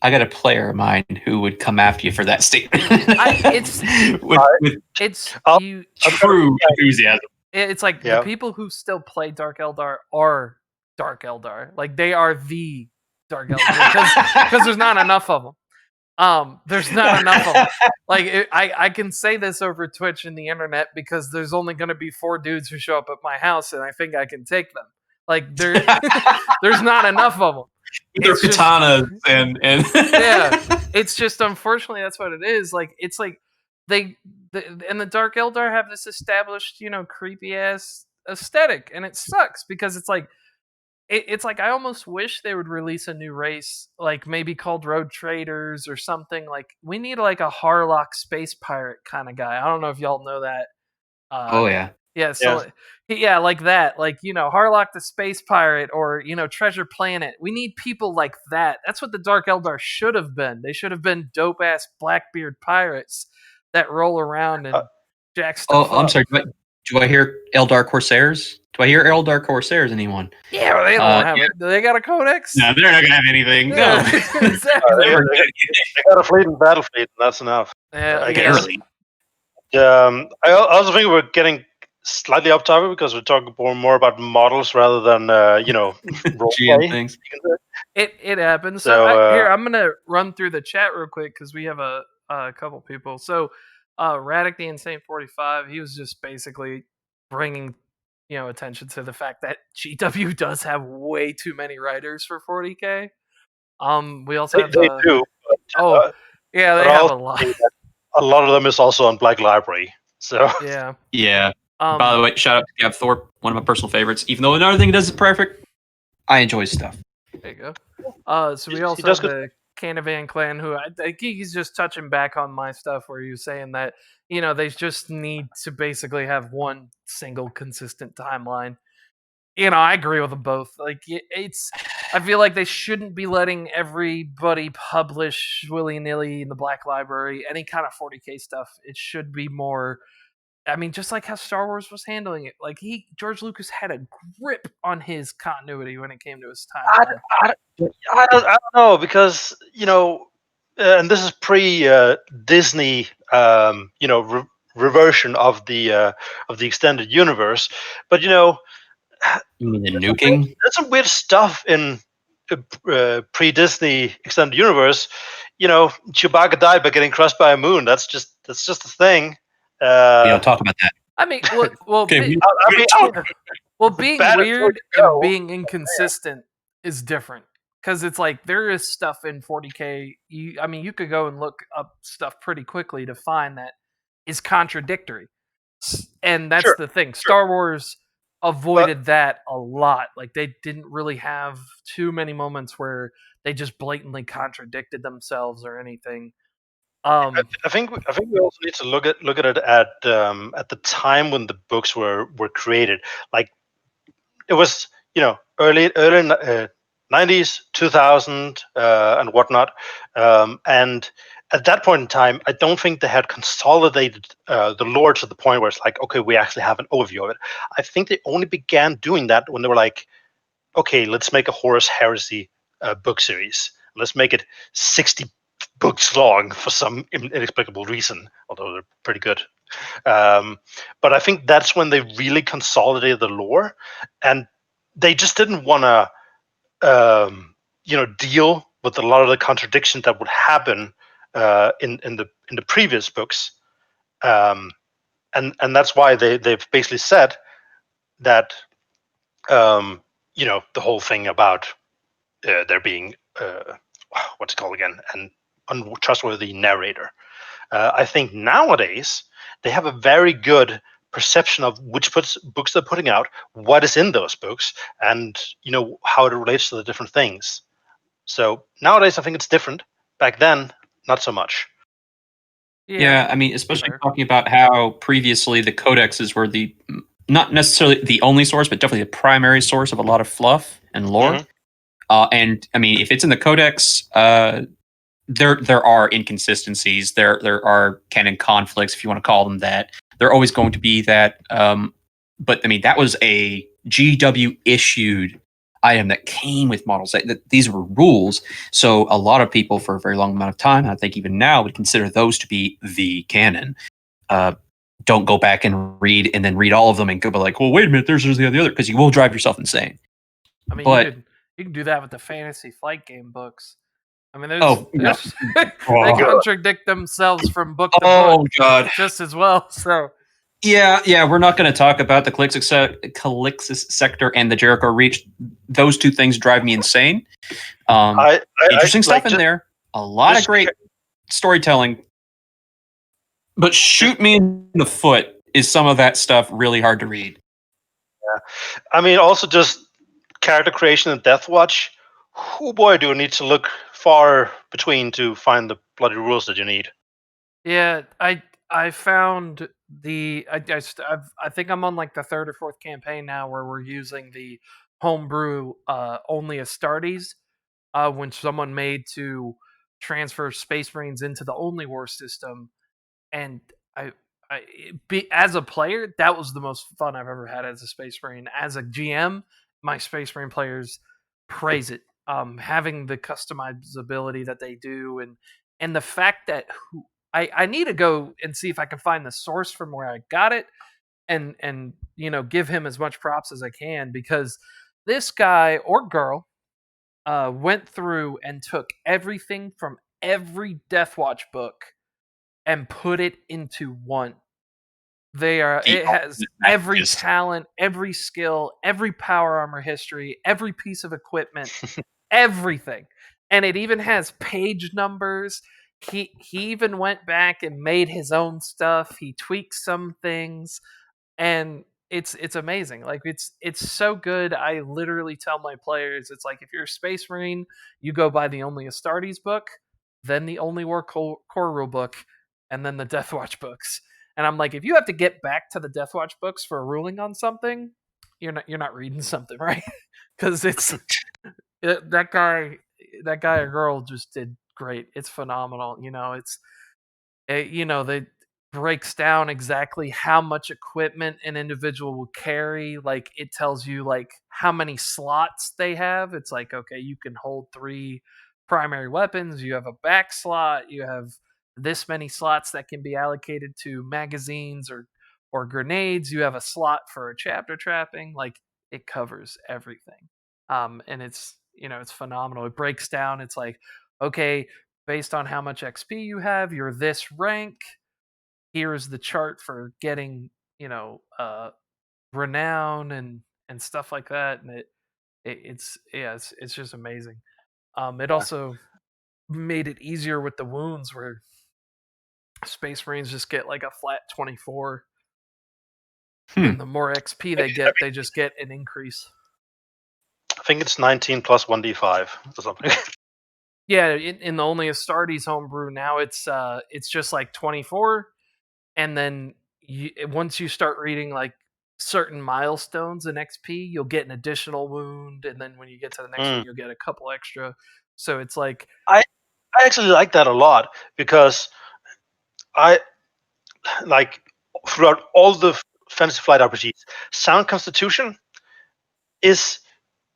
a player of mine who would come after you for that statement. It's true enthusiasm. It's like, the people who still play Dark Eldar are Dark Eldar. Like, they are the Dark Eldar, because there's not enough of them. There's not enough of them. Like, I can say this over Twitch and the internet because there's only going to be 4 dudes who show up at my house, and I think I can take them. Like, there's not enough of them. They're katanas and yeah. It's just, unfortunately, that's what it is. Like, it's like and the Dark Eldar have this established, creepy ass aesthetic, and it sucks because it's like, it's like, I almost wish they would release a new race, like maybe called Road Traders or something. Like, we need like a Harlock space pirate kind of guy. I don't know if y'all know that. Oh yeah. Yeah, so yeah, like that. Like, Harlock the space pirate, or, Treasure Planet. We need people like that. That's what the Dark Eldar should have been. They should have been dope ass Blackbeard pirates that roll around and jack stuff up. I'm sorry. Do I hear Eldar Corsairs? Do I hear Eldar Corsairs, anyone? Yeah, well, they don't have it. Do they got a codex? No, they're not going to have anything. Yeah, No. exactly. They got a fleet and battle fleet, and that's enough. Yeah, I guess. I also think we're getting slightly off topic because we're talking more about models rather than role GM play. things. It happens. So, Here, I'm gonna run through the chat real quick because we have a couple people. So, Radic the Insane 45, he was just basically bringing attention to the fact that GW does have way too many writers for 40k. We also have they do. oh yeah, But they have also a lot. a lot of them is also on Black Library. So Yeah. Yeah. By the Um, way, shout out to Gab Thorpe, one of my personal favorites. Even though another thing he does is perfect, I enjoy his stuff. there you go. So we He also does have the Canavan clan, who I think he's just touching back on my stuff, where he was saying that they just need to basically have one single consistent timeline. I agree with them both. Like I feel like they shouldn't be letting everybody publish willy nilly in the Black Library any kind of 40k stuff. It should be more. I mean, just like how Star Wars was handling it, like George Lucas had a grip on his continuity when it came to his timeline. I don't know because and this is pre Disney, reversion of the extended universe. But You mean the nuking? there's some weird stuff in pre Disney extended universe. Chewbacca died by getting crushed by a moon. That's just a thing. We don't talk about that. I mean, well, Okay, being bad at weird George and Go. being inconsistent is different because it's like there is stuff in 40k. You could go and look up stuff pretty quickly to find that is contradictory, and that's Sure, the thing. Star Wars avoided that a lot. Like they didn't really have too many moments where they just blatantly contradicted themselves or anything. I think we also need to look at it at the time when the books were created. Like it was early 90s, 2000 and whatnot, and at that point in time, I don't think they had consolidated the lore to the point where it's like, okay, we actually have an overview of it. I think they only began doing that when they were like, okay, let's make a Horus Heresy book series. Let's make it 60 books long for some inexplicable reason, although they're pretty good. But I think that's when they really consolidated the lore, and they just didn't want to, deal with a lot of the contradictions that would happen in the previous books, and that's why they've basically said that the whole thing about there being what's it called again, an untrustworthy narrator. I think nowadays they have a very good perception of which books they're putting out, what is in those books, and how it relates to the different things. So nowadays, I think it's different. Back then, not so much. Yeah, I mean, especially fair. talking about how previously the codexes were not necessarily the only source, but definitely the primary source of a lot of fluff and lore. Mhm. And I mean, if it's in the codex, there are inconsistencies. There are canon conflicts, if you want to call them that. They're always going to be that. But I mean, that was a GW issued item that came with models. These were rules. So a lot of people, for a very long amount of time, I think even now, would consider those to be the canon. Don't go back and read all of them and go like, well, wait a minute, there's the other, because you will drive yourself insane. I mean, But you can do that with the Fantasy Flight Game books. I mean, yeah. they contradict themselves from book to book. Oh god, just as well. So yeah, we're not going to talk about the Calixis sector and the Jericho Reach. Those two things drive me insane. Interesting stuff in there. A lot of great storytelling. But shoot me in the foot is some of that stuff really hard to read. Yeah. I mean, also just character creation and Death Watch. Oh boy, do you need to look far between to find the bloody rules that you need. Yeah, I found I think I'm on like the third or fourth campaign now where we're using the homebrew only Astartes when someone made to transfer Space Marines into the Only War system, and as a player, that was the most fun I've ever had as a Space Marine. As a GM, my Space Marine players praise it. Having the customizability that they do, and the fact that I need to go and see if I can find the source from where I got it. and give him as much props as I can, because this guy or girl went through and took everything from every Death Watch book and put it into one. It has every talent, every skill, every power armor history, every piece of equipment, everything. And it even has page numbers. He even went back and made his own stuff. He tweaked some things, and it's amazing. Like it's so good. I literally tell my players, it's like, if you're a Space Marine, you go buy the Only Astartes book, then the Only War Core Rule book, and then the Death Watch books. And I'm like, if you have to get back to the Death Watch books for a ruling on something, you're not reading something right, because that guy or girl just did great. It's phenomenal. They breaks down exactly how much equipment an individual will carry. Like, it tells you like how many slots they have. It's like, okay, you can hold 3 primary weapons, you have a back slot, you have this many slots that can be allocated to magazines or grenades, you have a slot for a chapter trapping. Like, it covers everything. And it's phenomenal. It breaks down. It's like, okay, based on how much XP you have, you're this rank. Here's the chart for getting, renown and stuff like that. And it's just amazing. It also made it easier with the wounds, where Space Marines just get like a flat 24, and the more XP they get, they just get an increase. I think it's 19 plus 1d5 or something. Yeah, in the Only Astartes homebrew now, it's just like 24, and then once you start reading like certain milestones in XP, you'll get an additional wound, and then when you get to the next one, you'll get a couple extra. So it's like, I actually like that a lot, because I like, throughout all the Fantasy Flight RPGs, Sound Constitution is,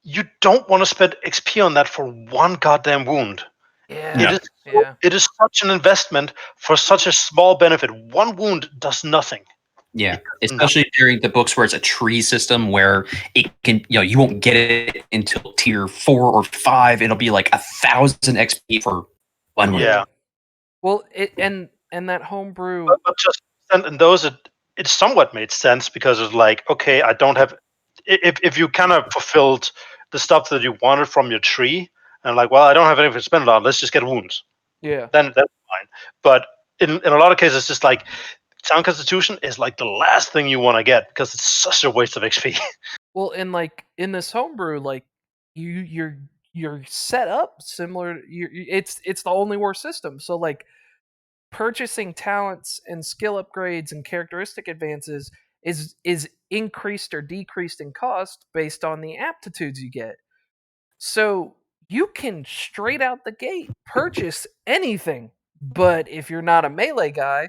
you don't want to spend XP on that for one goddamn wound. yeah, It is such an investment for such a small benefit. One wound does nothing. Yeah, especially during the books where it's a tree system, where it can, you won't get it until tier 4 or 5. It'll be like 1,000 XP for one wound. Yeah. Well, and that homebrew, but just in those, it somewhat made sense, because it's like, okay, I don't have, if you kind of fulfilled the stuff that you wanted from your tree, and like, well, I don't have anything to spend it on, let's just get wounds. Yeah. Then that's fine. But in a lot of cases, it's just like, Sound Constitution is like the last thing you want to get, because it's such a waste of XP. Well, and like in this homebrew, like you're set up similar. It's the Only War system. So like, purchasing talents and skill upgrades and characteristic advances is increased or decreased in cost based on the aptitudes you get. So you can straight out the gate purchase anything, but if you're not a melee guy,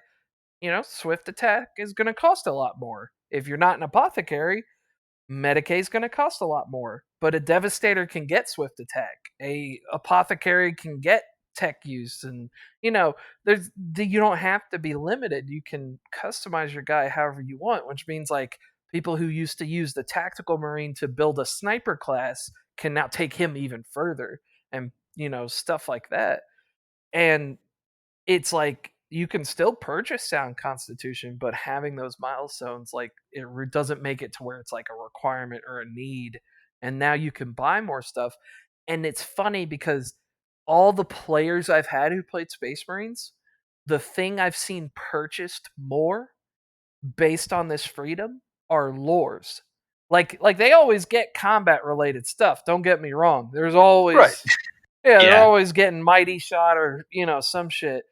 swift attack is going to cost a lot more. If you're not an apothecary, Medicae is going to cost a lot more, but a Devastator can get swift attack. A apothecary can get tech use, and you don't have to be limited. You can customize your guy however you want, which means like people who used to use the tactical marine to build a sniper class can now take him even further, and stuff like that. And it's like, you can still purchase Sound Constitution, but having those milestones, like, it doesn't make it to where it's like a requirement or a need. And now you can buy more stuff. And it's funny, because all the players I've had who played Space Marines, the thing I've seen purchased more based on this freedom are lores. Like they always get combat related stuff. Don't get me wrong. There's always Right. they're always getting Mighty Shot or some shit.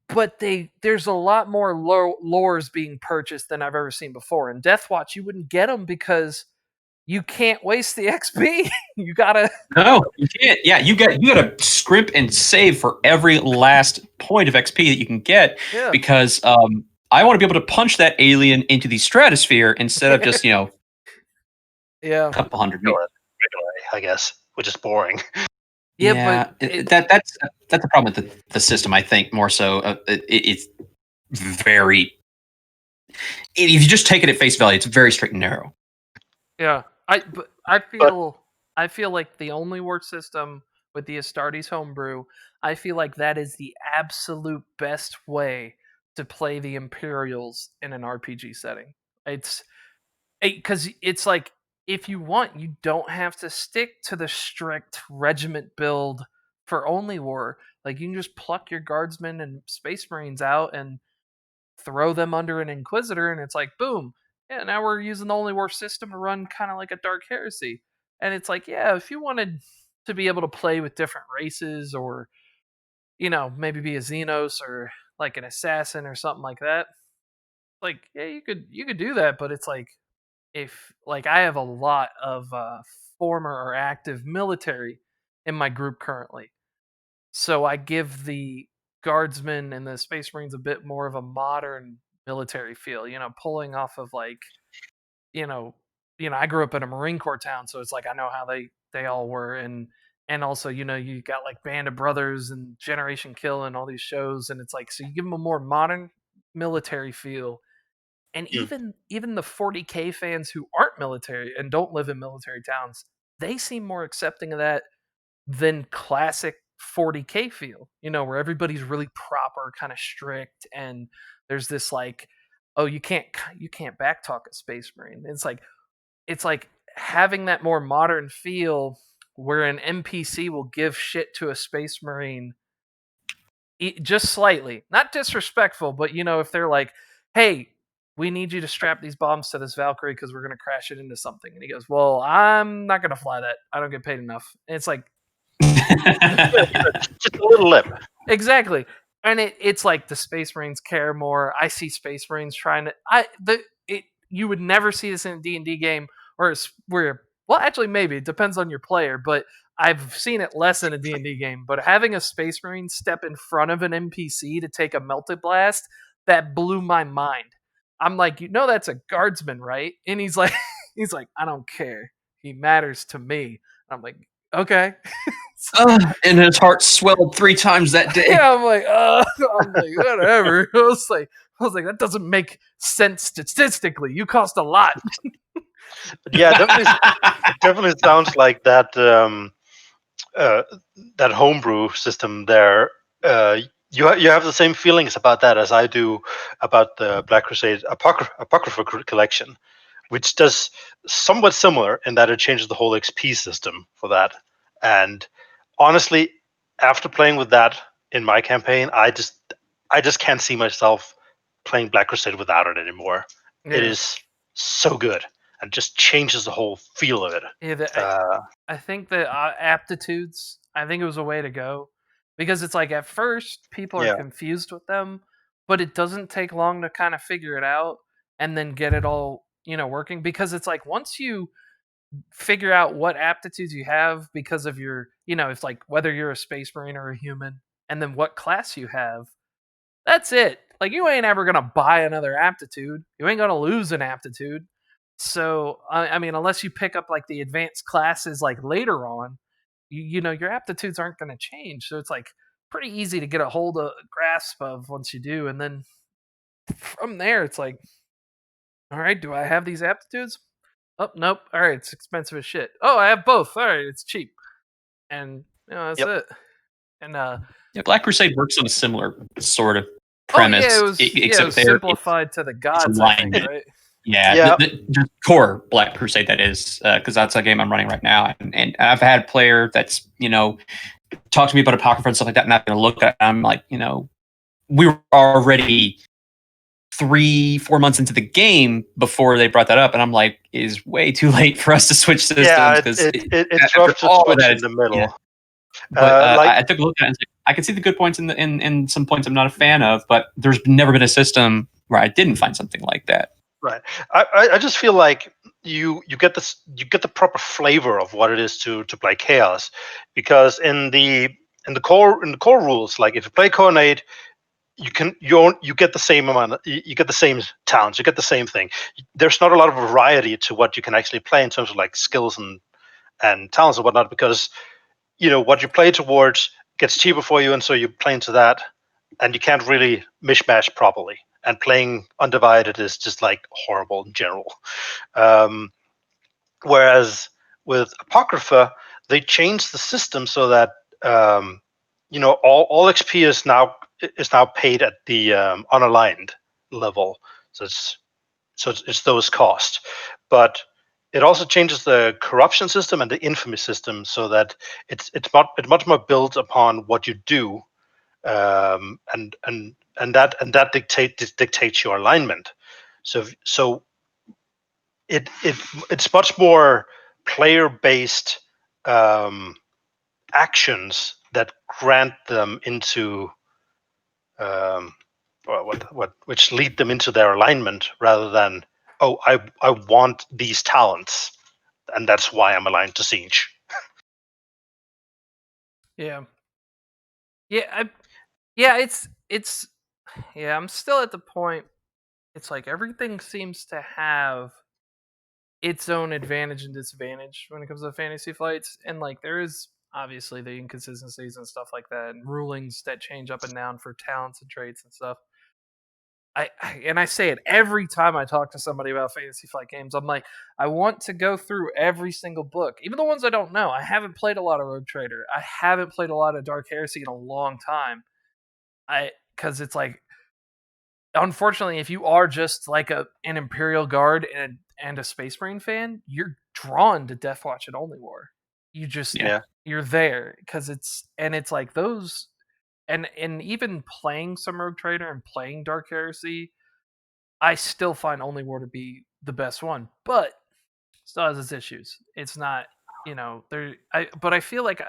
But there's a lot more lores being purchased than I've ever seen before. In Death Watch, you wouldn't get them because you can't waste the XP. You gotta. No, you can't. Yeah, you gotta scrimp and save for every last point of XP that you can get, because I want to be able to punch that alien into the stratosphere instead of just a couple hundred meters. I guess, which is boring. Yeah, but that's the problem with the system. I think more so, it's very. if you just take it at face value, it's very straight and narrow. Yeah, I feel like the only war system with the Astartes homebrew, I feel like that is the absolute best way to play the Imperials in an RPG setting. It's because it's like if you want, you don't have to stick to the strict regiment build for only war. Like you can just pluck your guardsmen and space marines out and throw them under an inquisitor, and it's like boom. Yeah, now we're using the only war system to run kind of like a dark heresy. And it's like, yeah, if you wanted to be able to play with different races or maybe be a Xenos or like an assassin or something like that, like yeah, you could do that, but it's like if like I have a lot of former or active military in my group currently, so I give the guardsmen and the space marines a bit more of a modern military feel, pulling off of like you know I grew up in a Marine Corps town, so it's like I know how they all were. And also you got like Band of Brothers and Generation Kill and all these shows, and it's like so you give them a more modern military feel. And Mm. even the 40K fans who aren't military and don't live in military towns, they seem more accepting of that than classic 40K feel, where everybody's really proper, kind of strict, and there's this like, oh, you can't backtalk a space marine. It's like having that more modern feel where an NPC will give shit to a space marine just slightly, not disrespectful, but if they're like, hey, we need you to strap these bombs to this Valkyrie because we're going to crash it into something. And he goes, well, I'm not going to fly that. I don't get paid enough. And it's like, Just a little lip. exactly. And it's like the Space Marines care more. I see Space Marines trying to. You would never see this in a D&D game, where well, actually, maybe it depends on your player, but I've seen it less in a D&D game. But having a Space Marine step in front of an NPC to take a melted blast, that blew my mind. I'm like, that's a guardsman, right? And he's like, I don't care. He matters to me. I'm like, okay. And his heart swelled 3 times that day. Yeah, I'm like, whatever. I was like, that doesn't make sense statistically. You cost a lot. But yeah, it definitely sounds like that that homebrew system there. You have the same feelings about that as I do about the Black Crusade Apocrypha collection, which does somewhat similar in that it changes the whole XP system for that. And honestly, after playing with that in my campaign, I just can't see myself playing Black Crusade without it anymore. Yeah. It is so good and just changes the whole feel of it. Yeah, I think that aptitudes, I think it was a way to go, because it's like at first people are confused with them, but it doesn't take long to kind of figure it out and then get it all working, because it's like once you figure out what aptitudes you have because of your it's like whether you're a space marine or a human, and then what class you have, that's it. Like you ain't ever gonna buy another aptitude, you ain't gonna lose an aptitude. So I mean, unless you pick up like the advanced classes like later on, your aptitudes aren't going to change. So it's like pretty easy to get a grasp of once you do, and then from there it's like, all right, do I have these aptitudes? Oh nope. All right, it's expensive as shit. Oh, I have both. All right, it's cheap, and that's it. And Black Crusade works on a similar sort of premise, it was simplified to the gods, I think, right? Yeah. The core Black Crusade, that is, because that's a game I'm running right now, and I've had a player that's talk to me about Apocrypha and stuff like that, and I'm going to look at it, I'm like, we were already 3-4 months into the game before they brought that up, and I'm like, it is way too late for us to switch systems. It's rough to switch in the middle. Yeah. But I took a look at it and I can see the good points in some points I'm not a fan of, but there's never been a system where I didn't find something like that. Right. I just feel like you get the proper flavor of what it is to play Chaos, because in the core rules, like if you play Coronate, you get the same amount, you get the same towns, you get the same thing. There's not a lot of variety to what you can actually play in terms of like skills and talents and whatnot, because what you play towards gets cheaper for you, and so you play into that, and you can't really mishmash properly. and playing Undivided is just like horrible in general. Um, Whereas with Apocrypha, they changed the system so that all XP is now paid at the unaligned level. So it's those costs, but it also changes the corruption system and the infamy system so that it's much more built upon what you do, and that dictates your alignment. So it's much more player based actions that grant them into which lead them into their alignment rather than I want these talents and that's why I'm aligned to Siege. Yeah. Yeah, it's yeah, I'm still at the point. It's like everything seems to have its own advantage and disadvantage when it comes to fantasy flights, and like there is obviously the inconsistencies and stuff like that, and rulings that change up and down for talents and traits and stuff. I say it every time I talk to somebody about fantasy flight games. I'm like, I want to go through every single book, even the ones I don't know. I haven't played a lot of Rogue Trader. I haven't played a lot of Dark Heresy in a long time. Because it's like, unfortunately, if you are just like an Imperial Guard and a Space Marine fan, you're drawn to Death Watch and Only War. You just you're there because it's like those. And even playing some Rogue Trader and playing Dark Heresy, I still find Only War to be the best one, but still has its issues. It's not, there. But I feel like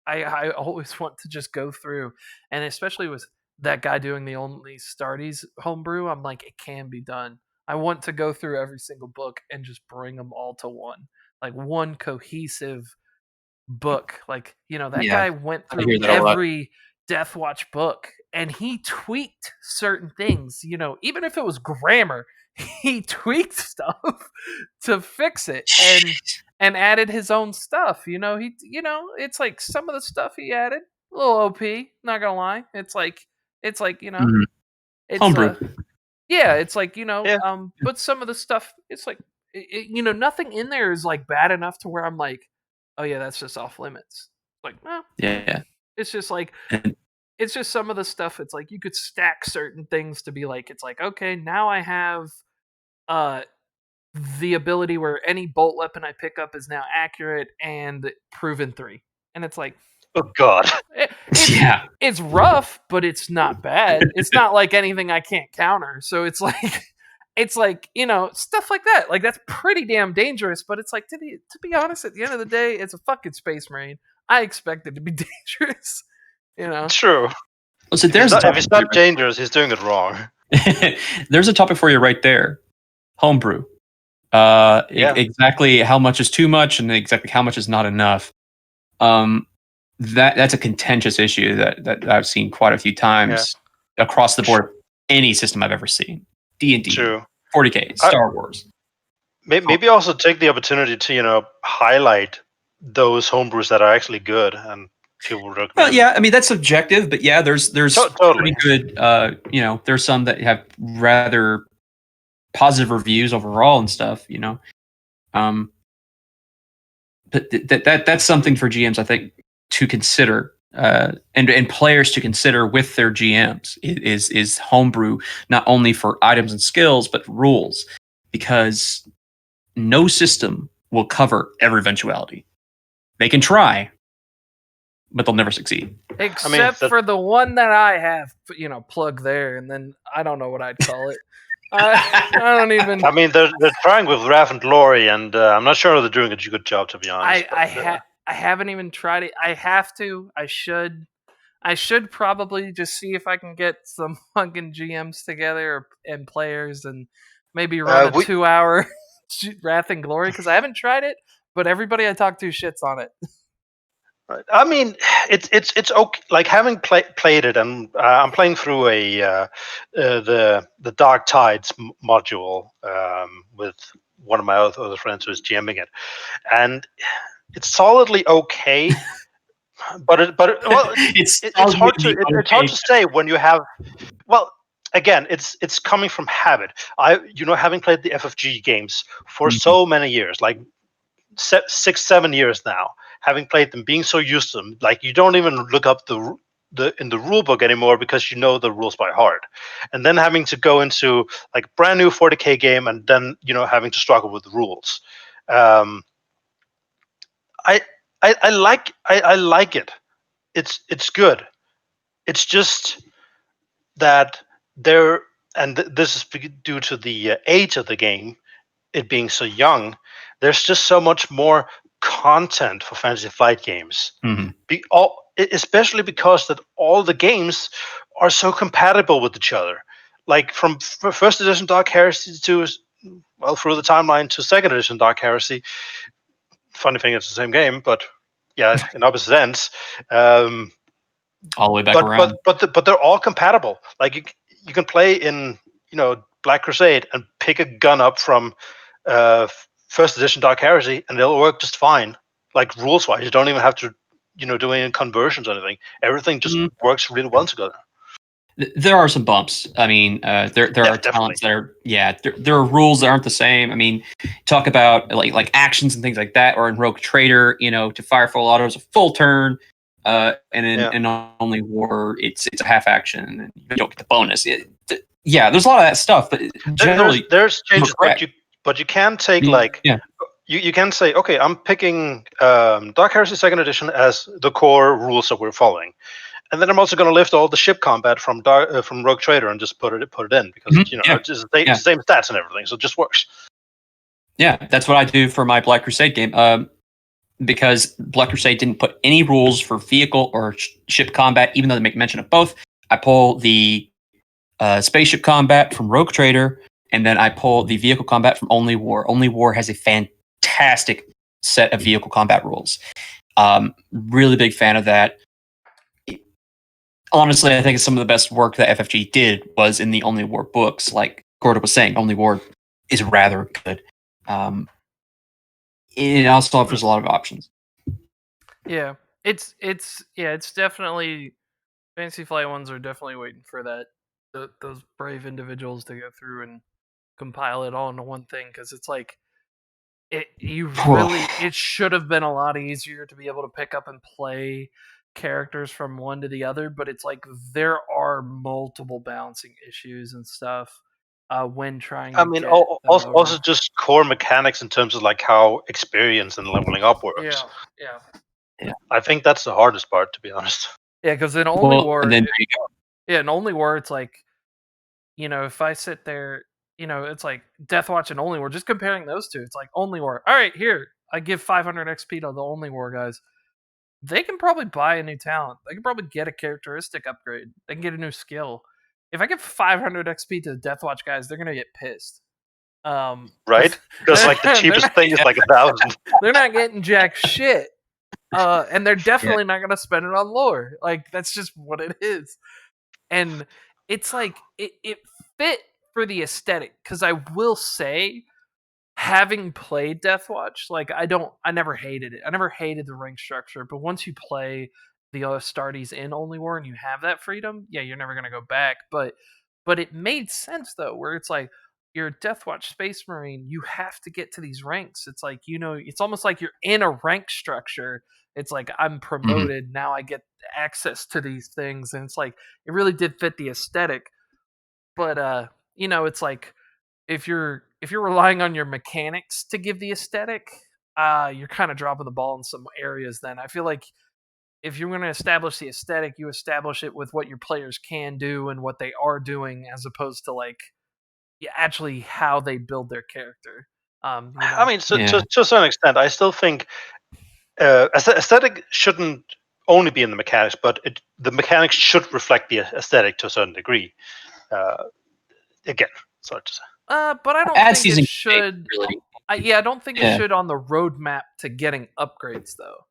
I always want to just go through, and especially with that guy doing the Only Starties homebrew, I'm like, it can be done. I want to go through every single book and just bring them all to one cohesive book. Like, that guy went through every Death Watch book and he tweaked certain things, even if it was grammar, he tweaked stuff to fix it and added his own stuff. It's like some of the stuff he added, a little OP, not gonna lie. It's like it's homebrew. It's like, but some of the stuff, it's like, nothing in there is like bad enough to where I'm like, oh yeah, that's just off limits. Like, well, yeah. It's just like, it's just some of the stuff. It's like you could stack certain things to be like, it's like, okay, now I have the ability where any bolt weapon I pick up is now accurate and proven 3. And it's like, oh god, it's rough, but it's not bad. It's not like anything I can't counter. So it's like stuff like that. Like, that's pretty damn dangerous. But it's like, to be honest, at the end of the day, it's a fucking Space Marine. I expect it to be dangerous. True. Well, so if it's not dangerous, he's doing it wrong. There's a topic for you right there. Homebrew. Exactly how much is too much and exactly how much is not enough. That's a contentious issue that I've seen quite a few times across the board. Any system I've ever seen. D&D, 40K, Star Wars. Maybe also take the opportunity to highlight those homebrews that are actually good and people recommend. Well, yeah, I mean that's subjective, but yeah, there's totally pretty good. There's some that have rather positive reviews overall and stuff. But that's something for GMs, I think, to consider. And players to consider with their GMs is homebrew, not only for items and skills, but rules, because no system will cover every eventuality. They can try, but they'll never succeed. Except for the one that I have, plug there, and then I don't know what I'd call it. I don't even. I mean, they're trying with Wrath and Glory, and I'm not sure they're doing a good job, to be honest. I haven't even tried it. I have to. I should probably just see if I can get some fucking GMs together and players and maybe run a 2-hour Wrath and Glory, because I haven't tried it, but everybody I talk to shits on it. I mean, it's okay. Like, having played it, and I'm playing through the Dark Tides module with one of my other friends who is GMing it, and it's solidly okay. But it's hard to say when you have. Well, again, it's coming from habit. Having played the FFG games for Mhm. so many years, like 6-7 years now, having played them, being so used to them, like you don't even look up the in the rule book anymore because you know the rules by heart, and then having to go into like a brand new 40k game and then having to struggle with the rules. um I I like it. It's good. It's just that there, and this is due to the age of the game, it being so young. There's just so much more content for Fantasy Flight games. Mhm. Especially because that all the games are so compatible with each other. Like from first edition Dark Heresy to through the timeline to second edition Dark Heresy. Funny thing, it's the same game, but yeah, in opposite ends. All the way back but around. but they're all compatible. Like you can play in Black Crusade and pick a gun up from first edition Dark Heresy, and they'll work just fine. Like rules wise, you don't even have to do any conversions or anything. Everything just works really well together. There are some bumps. I mean, there are talents that are there are rules that aren't the same. I mean, talk about like actions and things like that, or in Rogue Trader, to fire full auto is a full turn, and in Only War it's a half action and you don't get the bonus. There's a lot of that stuff, but generally there's changes, but you can take you can say, okay, I'm picking Dark Heresy Second Edition as the core rules that we're following. And then I'm also going to lift all the ship combat from Rogue Trader and just put it in because it's just the same stats and everything, so it just works. Yeah, that's what I do for my Black Crusade game. Because Black Crusade didn't put any rules for vehicle or ship combat, even though they make mention of both. I pull the spaceship combat from Rogue Trader, and then I pull the vehicle combat from Only War. Only War has a fantastic set of vehicle combat rules. Really big fan of that. Honestly, I think it's some of the best work that FFG did was in the Only War books. Like Gordo was saying, Only War is rather good. It also offers a lot of options. Yeah, it's definitely Fantasy Flight ones are definitely waiting for that those brave individuals to go through and compile it all into one thing, because it's like it should have been a lot easier to be able to pick up and play characters from one to the other, but it's like there are multiple balancing issues and stuff when trying to get also just core mechanics in terms of like how experience and leveling up works. Yeah. I think that's the hardest part, to be honest. Yeah, because in Only War, and then there you go. Yeah, in Only War, it's like, if I sit there, it's like Deathwatch and Only War, just comparing those two, it's like Only War. All right, here, I give 500 XP to the Only War guys. They can probably buy a new talent. They can probably get a characteristic upgrade. They can get a new skill. If I give 500 XP to the Deathwatch guys, they're going to get pissed. Right? Because like the cheapest thing is like 1,000. They're not getting jack shit. And they're definitely not going to spend it on lore. Like, that's just what it is. And it's like, it fit for the aesthetic. Because I will say, having played Deathwatch, like, I never hated it. I never hated the rank structure. But once you play the Astartes in Only War and you have that freedom, you're never going to go back. But it made sense, though, where it's like, you're a Deathwatch Space Marine, you have to get to these ranks. It's like, it's almost like you're in a rank structure. It's like, I'm promoted, now I get access to these things. And it's like, it really did fit the aesthetic. But, it's like, if you're relying on your mechanics to give the aesthetic, you're kind of dropping the ball in some areas then. I feel like if you're going to establish the aesthetic, you establish it with what your players can do and what they are doing, as opposed to like actually how they build their character. I mean, to a certain extent, I still think aesthetic shouldn't only be in the mechanics, but the mechanics should reflect the aesthetic to a certain degree. Again, sorry to say. But I don't think it should. Really. I don't think it should on the roadmap to getting upgrades, though.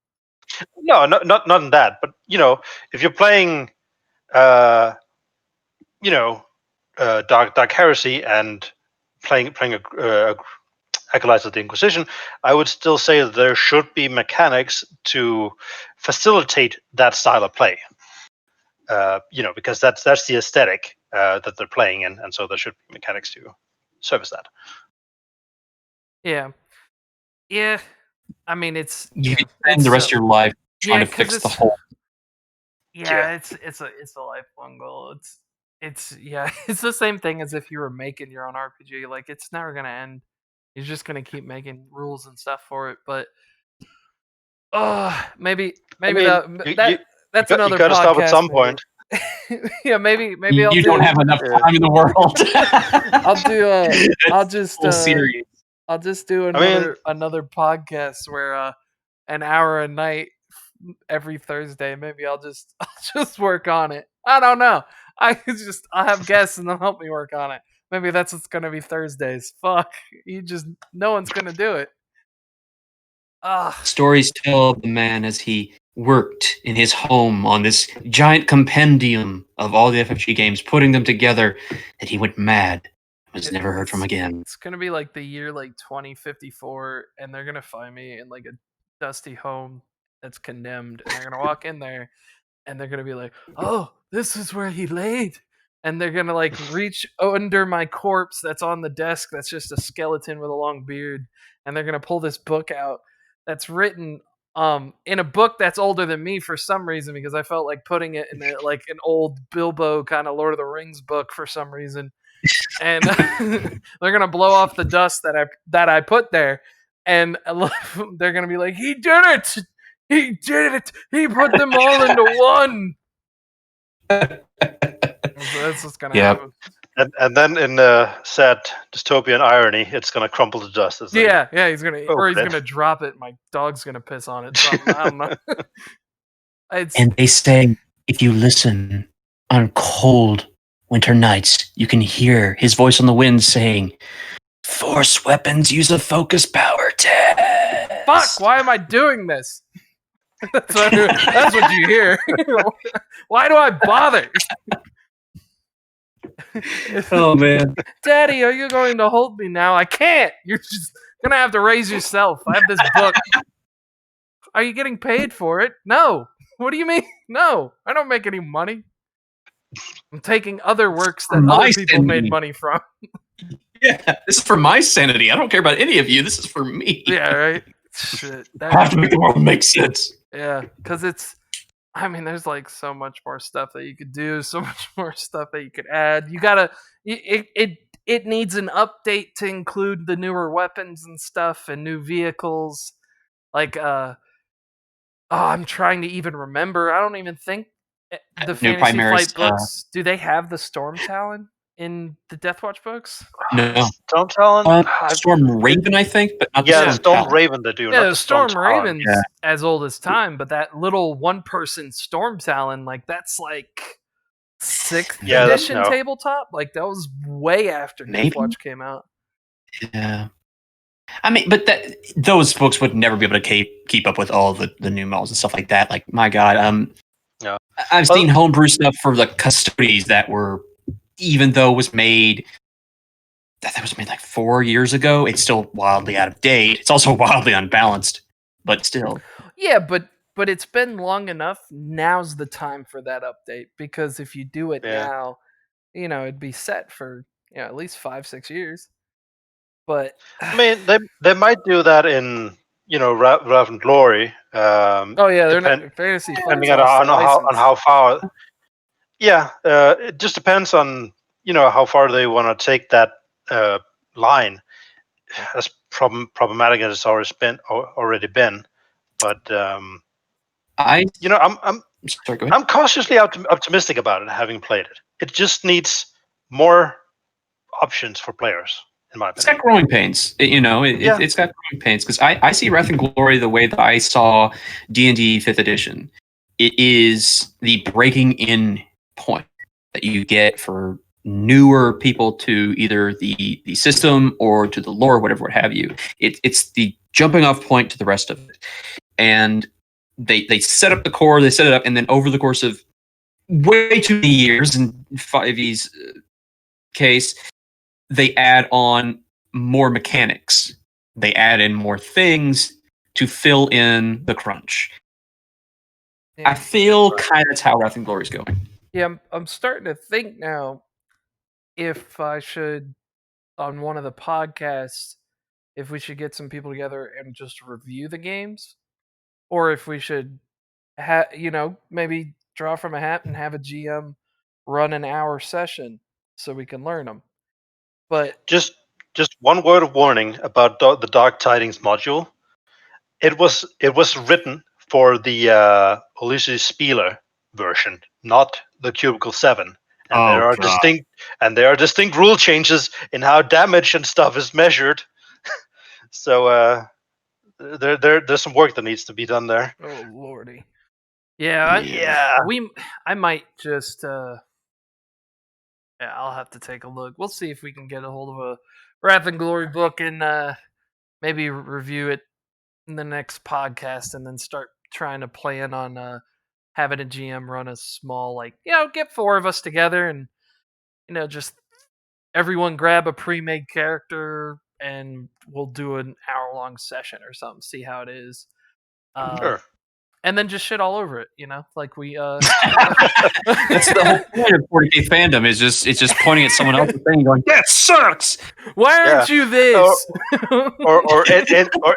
No, not in that. But if you're playing, Dark Heresy and playing a Acolytes of the Inquisition, I would still say that there should be mechanics to facilitate that style of play. Because that's the aesthetic. that they're playing in, and so there should be mechanics to service that. Yeah. I mean, it's You spend the rest of your life trying to 'cause fix the it's- whole. Yeah, it's a lifelong goal. It's yeah, it's the same thing as if you were making your own RPG. Like it's never gonna end. You're just gonna keep making rules and stuff for it. But maybe I mean, that's you another got to podcast. stop at some maybe. point. Yeah, maybe You I'll don't have enough time in the world. I'll just do another podcast where an hour a night every Thursday. Maybe I'll just work on it. I don't know. I'll have guests and they'll help me work on it. Maybe that's what's gonna be Thursdays. Fuck. No one's gonna do it. Stories tell of the man as he worked in his home on this giant compendium of all the FFG games, putting them together, that he went mad. Was never heard from again. It's gonna be like the year 2054, and they're gonna find me in like a dusty home that's condemned, and they're gonna walk in there, and they're gonna be like, "Oh, this is where he laid," and they're gonna like reach under my corpse that's on the desk, that's just a skeleton with a long beard, and they're gonna pull this book out that's written in a book that's older than me for some reason, because I felt like putting it in like an old Bilbo kind of Lord of the Rings book for some reason. And they're gonna blow off the dust that I put there, and they're gonna be like, "He did it! He did it! He put them all into one." That's what's gonna happen. And then in sad dystopian irony, it's gonna crumble to dust. Yeah, he's gonna drop it. My dog's gonna piss on it. Something. I don't know. And they say, if you listen on cold winter nights, you can hear his voice on the wind saying, "Force weapons use a focus power test." Fuck! Why am I doing this? That's what you hear. Why do I bother? Oh man, Daddy, are you going to hold me now? I can't. You're just gonna have to raise yourself. I have this book. Are you getting paid for it? No. What do you mean? No, I don't make any money. I'm taking other works that other people made money from. Yeah, this is for my sanity. I don't care about any of you. This is for me. Yeah, right. Shit. I have to make the world make sense. Yeah, because there's like so much more stuff that you could do, so much more stuff that you could add. You gotta, it needs an update to include the newer weapons and stuff and new vehicles. Like, I'm trying to even remember. I don't even think the Fantasy Flight books, do they have the Storm Talon in the Deathwatch books? No. Storm Talon? Storm Raven, I think, but not the Storm Raven they do. Yeah, not the Storm Raven's yeah. as old as time, but that little one-person Storm Talon, like that's like 6th edition tabletop. Like that was way after Deathwatch came out. Yeah. I mean, but those books would never be able to keep up with all the new models and stuff like that. Like, my God, I've seen homebrew stuff for the Custodes that were, even though it was made, that was made like 4 years ago, it's still wildly out of date. It's also wildly unbalanced, but still. Yeah, but it's been long enough. Now's the time for that update, because if you do it now, it'd be set for at least 5-6 years. But I mean, they might do that in Wrath and Glory. They're not fantasy. Depending on how far. Yeah, it just depends on how far they want to take that line. As problematic as it's already been, but I'm cautiously optimistic about it, having played it. It just needs more options for players. It's got growing pains, It's got growing pains, because I see Wrath and Glory the way that I saw D&D 5th edition. It is the breaking in point that you get for newer people to either the system or to the lore, whatever, what have you. It's the jumping off point to the rest of it, and they set up the core, they set it up, and then over the course of way too many years, in 5e's case, they add on more mechanics. They add in more things to fill in the crunch. I feel kind of that's how Wrath and Glory is going. Yeah, I'm starting to think now, if I should, on one of the podcasts, if we should get some people together and just review the games, or if we should, maybe draw from a hat and have a GM run an hour session so we can learn them. But Just one word of warning about the Dark Tidings module. It was written for the Ulysses Spieler version, not the Cubicle 7. And Oh, God. there are distinct rule changes in how damage and stuff is measured. So there's some work that needs to be done there. oh lordy, yeah, Yeah. I might just yeah, I'll have to take a look. We'll see if we can get a hold of a Wrath and Glory book and maybe review it in the next podcast, and then start trying to plan on having a GM run a small, get 4 of us together and just everyone grab a pre-made character and we'll do an hour-long session or something. See how it is. Sure. And then just shit all over it, like we That's the whole point of 40k fandom is just pointing at someone else's thing and going, that sucks. Why aren't you this? or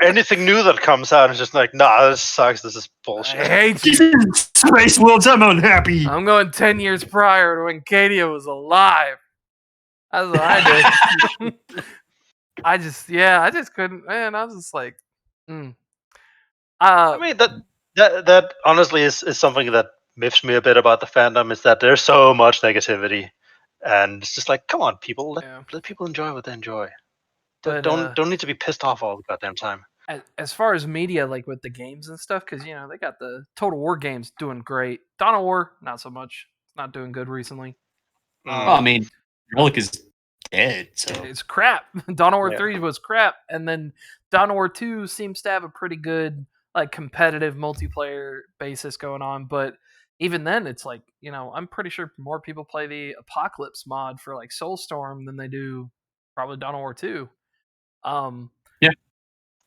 anything new that comes out is just like, nah, this sucks. This is bullshit. I hate These you. Space Worlds, I'm unhappy. I'm going 10 years prior to when Cadia was alive. That's what I did. I just couldn't, man. I was just like, I mean that honestly is something that miffs me a bit about the fandom, is that there's so much negativity, and it's just like, come on, people, let people enjoy what they enjoy. But, Don't need to be pissed off all the goddamn time. as far as media, like with the games and stuff, because they got the Total War games doing great. Dawn of War, not so much. It's not doing good recently. Well, I mean, Relic is dead, so It's crap. Dawn of War Yeah. 3 was crap, and then Dawn of War 2 seems to have a pretty good competitive multiplayer basis going on, but even then it's like, I'm pretty sure more people play the Apocalypse mod for like Soulstorm than they do probably Dawn of War 2. Yeah.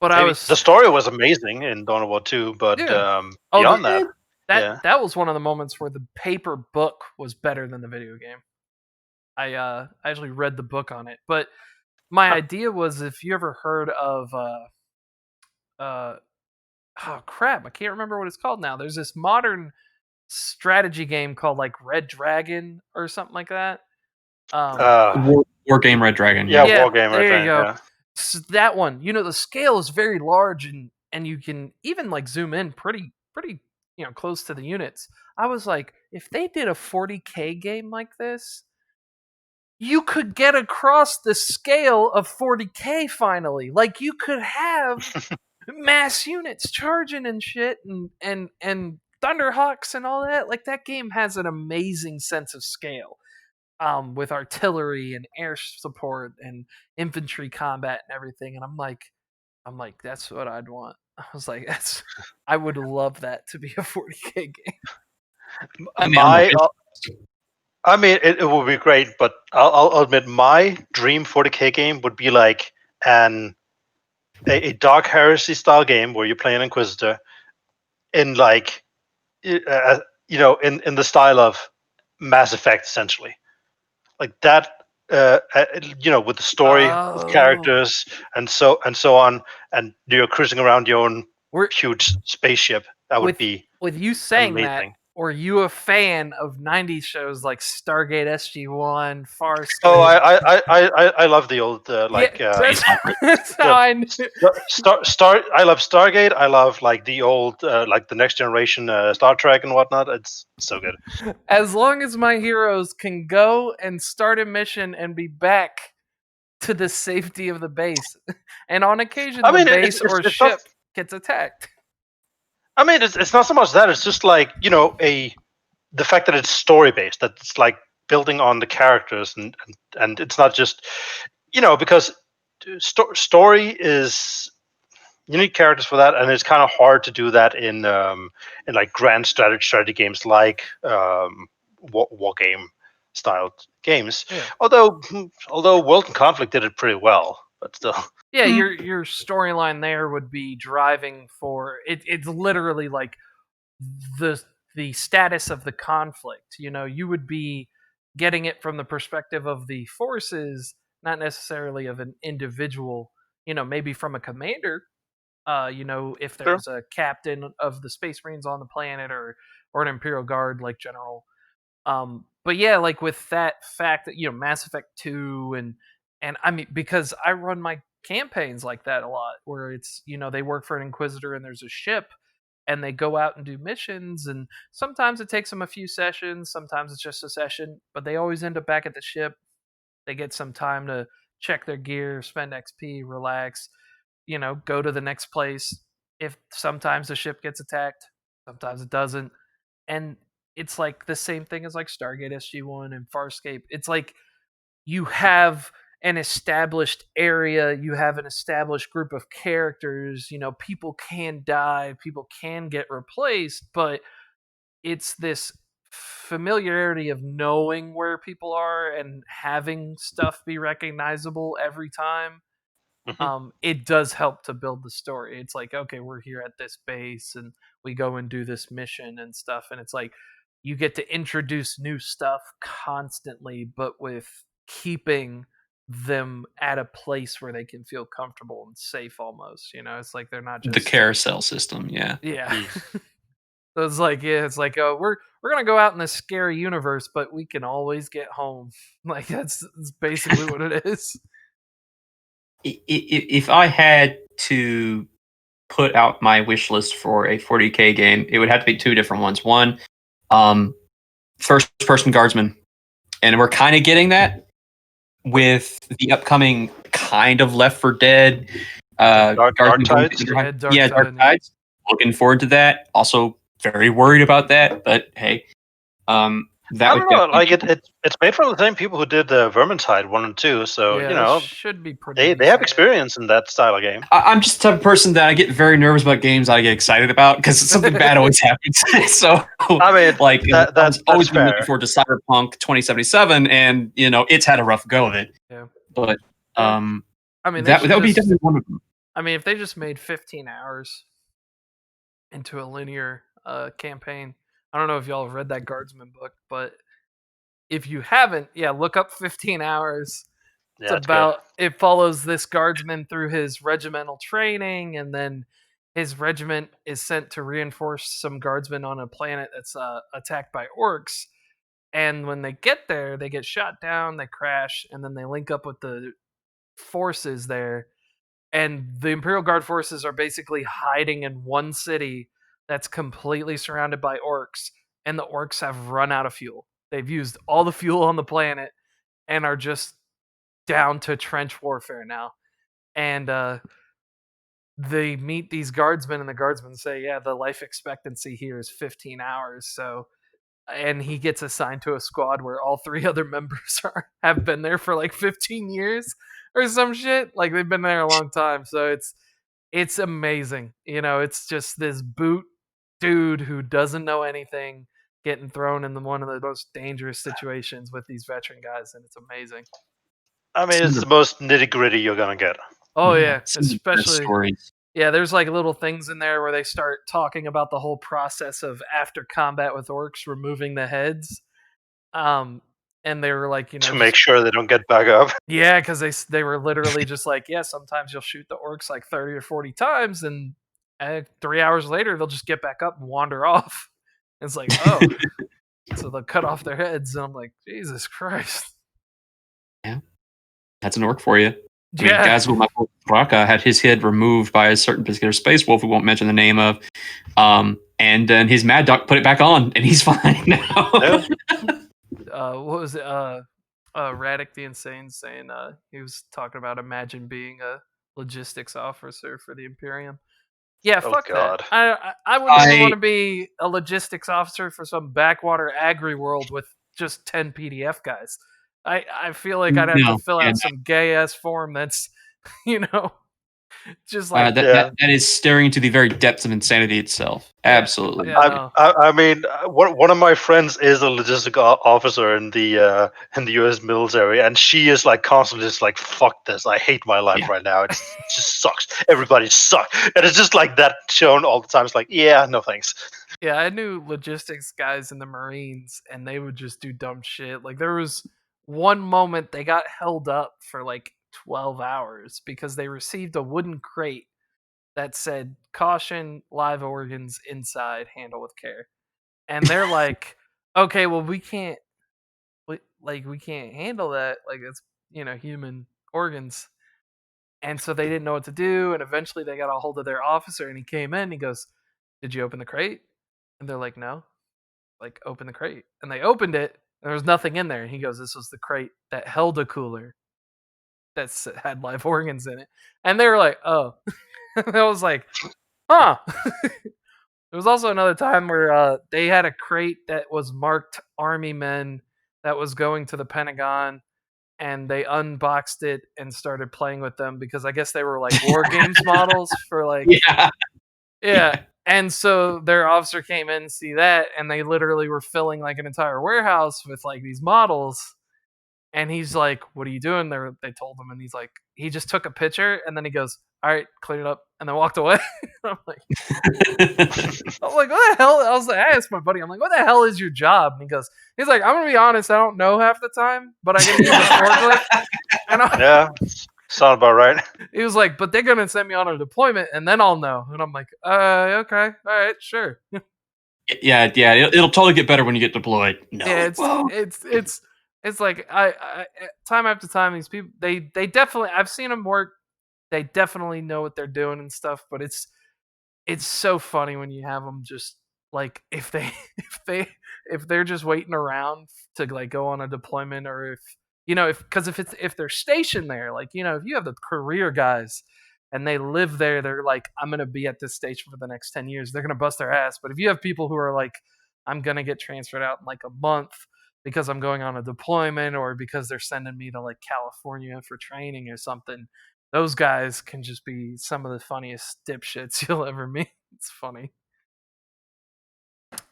But The story was amazing in Dawn of War 2, but beyond that was one of the moments where the paper book was better than the video game. I actually read the book on it, but my idea was, if you ever heard of oh crap, I can't remember what it's called now. There's this modern strategy game called like Red Dragon or something like that. War Game Red Dragon. Yeah, War Game Red there Dragon. you go. Yeah. So that one, the scale is very large, and you can even like zoom in pretty close to the units. I was like, if they did a 40k game like this, you could get across the scale of 40k finally. Like, you could have mass units charging and shit, and Thunderhawks and all that. Like, that game has an amazing sense of scale, with artillery and air support and infantry combat and everything. And I'm like, that's what I'd want. I was like, I would love that to be a 40k game. I mean, it would be great, but I'll admit my dream 40k game would be like a Dark Heresy style game where you play an Inquisitor in like in the style of Mass Effect, essentially, like that. With the story, with characters, and so on, and you're cruising around your own huge spaceship. That would be with you saying amazing. That. Were you a fan of 90s shows like Stargate SG-1, Farscape? Oh, I love the old that's how I knew. I love Stargate. I love like the old like the Next Generation Star Trek and whatnot. It's so good. As long as my heroes can go and start a mission and be back to the safety of the base, and on occasion the base or ship gets attacked. I mean, it's not so much that. It's just like, the fact that it's story based, that it's like building on the characters, and it's not just, because story is, you need characters for that, and it's kind of hard to do that in like grand strategy games like war game style games. Yeah. Although World in Conflict did it pretty well, but still. Yeah, your storyline there would be driving for it. It's literally like the status of the conflict. You would be getting it from the perspective of the forces, not necessarily of an individual, maybe from a commander, if Sure. there's a captain of the Space Marines on the planet or an Imperial Guard like general. But yeah, like with that fact that Mass Effect 2 and I mean because I run my campaigns like that a lot where it's they work for an Inquisitor and there's a ship and they go out and do missions, and sometimes it takes them a few sessions, sometimes it's just a session, but they always end up back at the ship. They get some time to check their gear, spend XP, relax, go to the next place. If sometimes the ship gets attacked, sometimes it doesn't. And it's like the same thing as like Stargate SG-1 and Farscape. It's like you have an established area, you have an established group of characters, people can die, people can get replaced, but it's this familiarity of knowing where people are and having stuff be recognizable every time. It does help to build the story. It's like, okay, we're here at this base and we go and do this mission and stuff, and it's like you get to introduce new stuff constantly, but with keeping them at a place where they can feel comfortable and safe almost. It's like they're not just The carousel system, yeah. So it's like, we're gonna go out in this scary universe, but we can always get home. Like that's basically what it is. If I had to put out my wish list for a 40K game, it would have to be two different ones. One, first-person guardsman, and we're kind of getting that with the upcoming kind of Left 4 Dead. Dark Tides? Dark Tides. Looking forward to that. Also, very worried about that, but hey, that I would don't know. Like definitely- it's made from the same people who did the Vermintide 1 and 2, so Yeah, it should be pretty. they have experience in that style of game. I'm just the type of person that I get very nervous about games I get excited about because something bad always happens. So I mean, like that's always been fair. looking forward to Cyberpunk 2077, and it's had a rough go of it. Yeah. But I mean, that would be definitely one of them. I mean, if they just made 15 hours into a linear campaign, I don't know if y'all have read that Guardsman book, but if you haven't, look up 15 hours. Yeah, It's about it follows this guardsman through his regimental training, and then his regiment is sent to reinforce some guardsmen on a planet that's attacked by orcs. And when they get there, they get shot down, they crash, and then they link up with the forces there. And the Imperial Guard forces are basically hiding in one city that's completely surrounded by orcs, and the orcs have run out of fuel. They've used all the fuel on the planet and are just down to trench warfare now. And they meet these guardsmen, and the guardsmen say, yeah, the life expectancy here is 15 hours. So, and he gets assigned to a squad where all three other members have been there for like 15 years or some shit. Like they've been there a long time. So it's amazing. It's just this boot dude who doesn't know anything getting thrown in one of the most dangerous situations with these veteran guys, and it's amazing. I mean, it's the most nitty gritty you're gonna get. Oh yeah, Some of the best especially stories. yeah. There's like little things in there where they start talking about the whole process of after combat with orcs, removing the heads. And they were like, To make sure they don't get back up. yeah, because they were literally just like, yeah, sometimes you'll shoot the orcs like 30 or 40 times, and 3 hours later they'll just get back up and wander off. It's like, oh, so they'll cut off their heads, and I'm like, Jesus Christ. Yeah, that's an orc for you. I mean, Yeah. Gazul Michael Raka had his head removed by a certain particular space wolf we won't mention the name of. And then his Mad Dog put it back on, and he's fine now. Yeah. What was it? Radic the Insane saying he was talking about Imagine being a logistics officer for the Imperium. Yeah, Oh, fuck God. that. I wouldn't want to be a logistics officer for some backwater agri world with just 10 PDF guys. I feel like I'd have to fill out some gay ass form that's, Just like that is staring into the very depths of insanity itself. Absolutely. Yeah, I mean, one of my friends is a logistic officer in the U.S. military, and she is like constantly just like, "Fuck this! I hate my life right now. It just sucks. Everybody sucks." And it's just like that shown all the time. It's like, yeah, no thanks. Yeah, I knew logistics guys in the Marines, and they would just do dumb shit. Like there was one moment they got held up for like 12 hours because they received a wooden crate that said "Caution: Live organs inside. Handle with care." And they're like, "Okay, well we can't, we can't handle that. Like it's human organs." And so they didn't know what to do. And eventually they got a hold of their officer, and he came in. And he goes, "Did you open the crate?" And they're like, "No." Like, open the crate. And they opened it. And there was nothing in there. And he goes, "This was the crate that held a cooler that had live organs in it." And they were like, "Oh." I was like, "Huh." There was also another time where they had a crate that was marked Army Men that was going to the Pentagon, and they unboxed it and started playing with them because I guess they were like war games models for like yeah. And so their officer came in to see that, and they literally were filling like an entire warehouse with like these models. And he's like, "What are you doing?" They told him, and he's like, he just took a picture, and then he goes, "All right, clean it up," and then walked away. I'm like, what the hell? I asked my buddy, I'm like, "What the hell is your job?" And he's like, "I'm gonna be honest, I don't know half the time, but I gotta use a forklift." And Yeah, sound about right. he was like, "But they're gonna send me on a deployment, and then I'll know." And I'm like, "Okay, all right, sure." Yeah. It'll totally get better when you get deployed. No. Yeah, it's like I time after time these people they definitely, I've seen them work. They definitely know what they're doing and stuff, but it's so funny when you have them just like if they if they're just waiting around to like go on a deployment, or if they're stationed there, like if you have the career guys and they live there, they're like, "I'm gonna be at this station for the next 10 years." They're gonna bust their ass. But if you have people who are like, "I'm gonna get transferred out in like a month because I'm going on a deployment, or because they're sending me to like California for training or something," those guys can just be some of the funniest dipshits you'll ever meet. It's funny.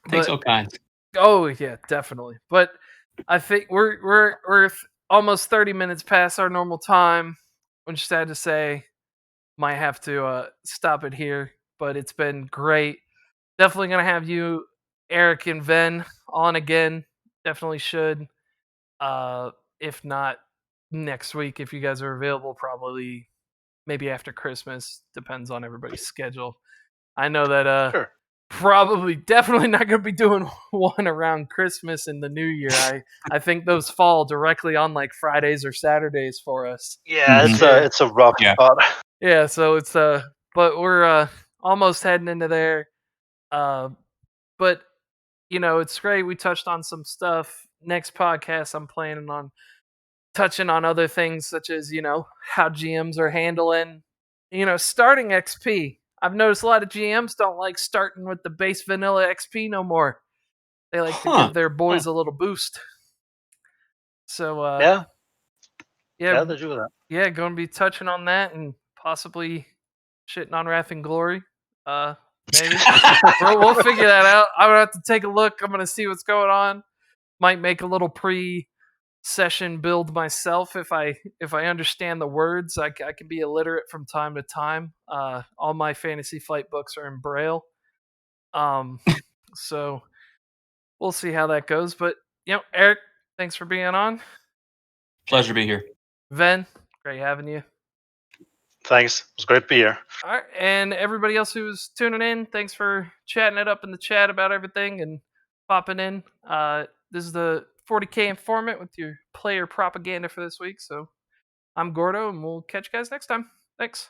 Takes But all kinds. oh yeah, definitely. But I think we're almost 30 minutes past our normal time. I'm just sad to say, might have to stop it here. But it's been great. Definitely gonna have you, Eric and Ven, on again. Definitely should. If not next week, if you guys are available, probably maybe after Christmas. Depends on everybody's schedule. I know that Sure. probably definitely not going to be doing one around Christmas and the New Year. I think those fall directly on like Fridays or Saturdays for us. Yeah, it's a rough spot. Yeah, so it's but we're almost heading into there. But it's great. We touched on some stuff. Next podcast, I'm planning on touching on other things such as how GMs are handling starting XP. I've noticed a lot of GMs don't like starting with the base vanilla XP no more. They like to give their boys a little boost. So yeah, they do that. Yeah, going to be touching on that and possibly shitting on Wrath and Glory. Maybe we'll figure that out. I'm gonna have to take a look. I'm gonna see what's going on. Might make a little pre-session build myself if I understand the words. I can be illiterate from time to time. All my Fantasy Flight books are in Braille. So we'll see how that goes. But Eric, thanks for being on. Pleasure to be here. Ven, great having you. Thanks. It was great to be here. All right, and everybody else who's tuning in, thanks for chatting it up in the chat about everything and popping in. This is the 40K Informant with your player propaganda for this week. So I'm Gordo, and we'll catch you guys next time. Thanks.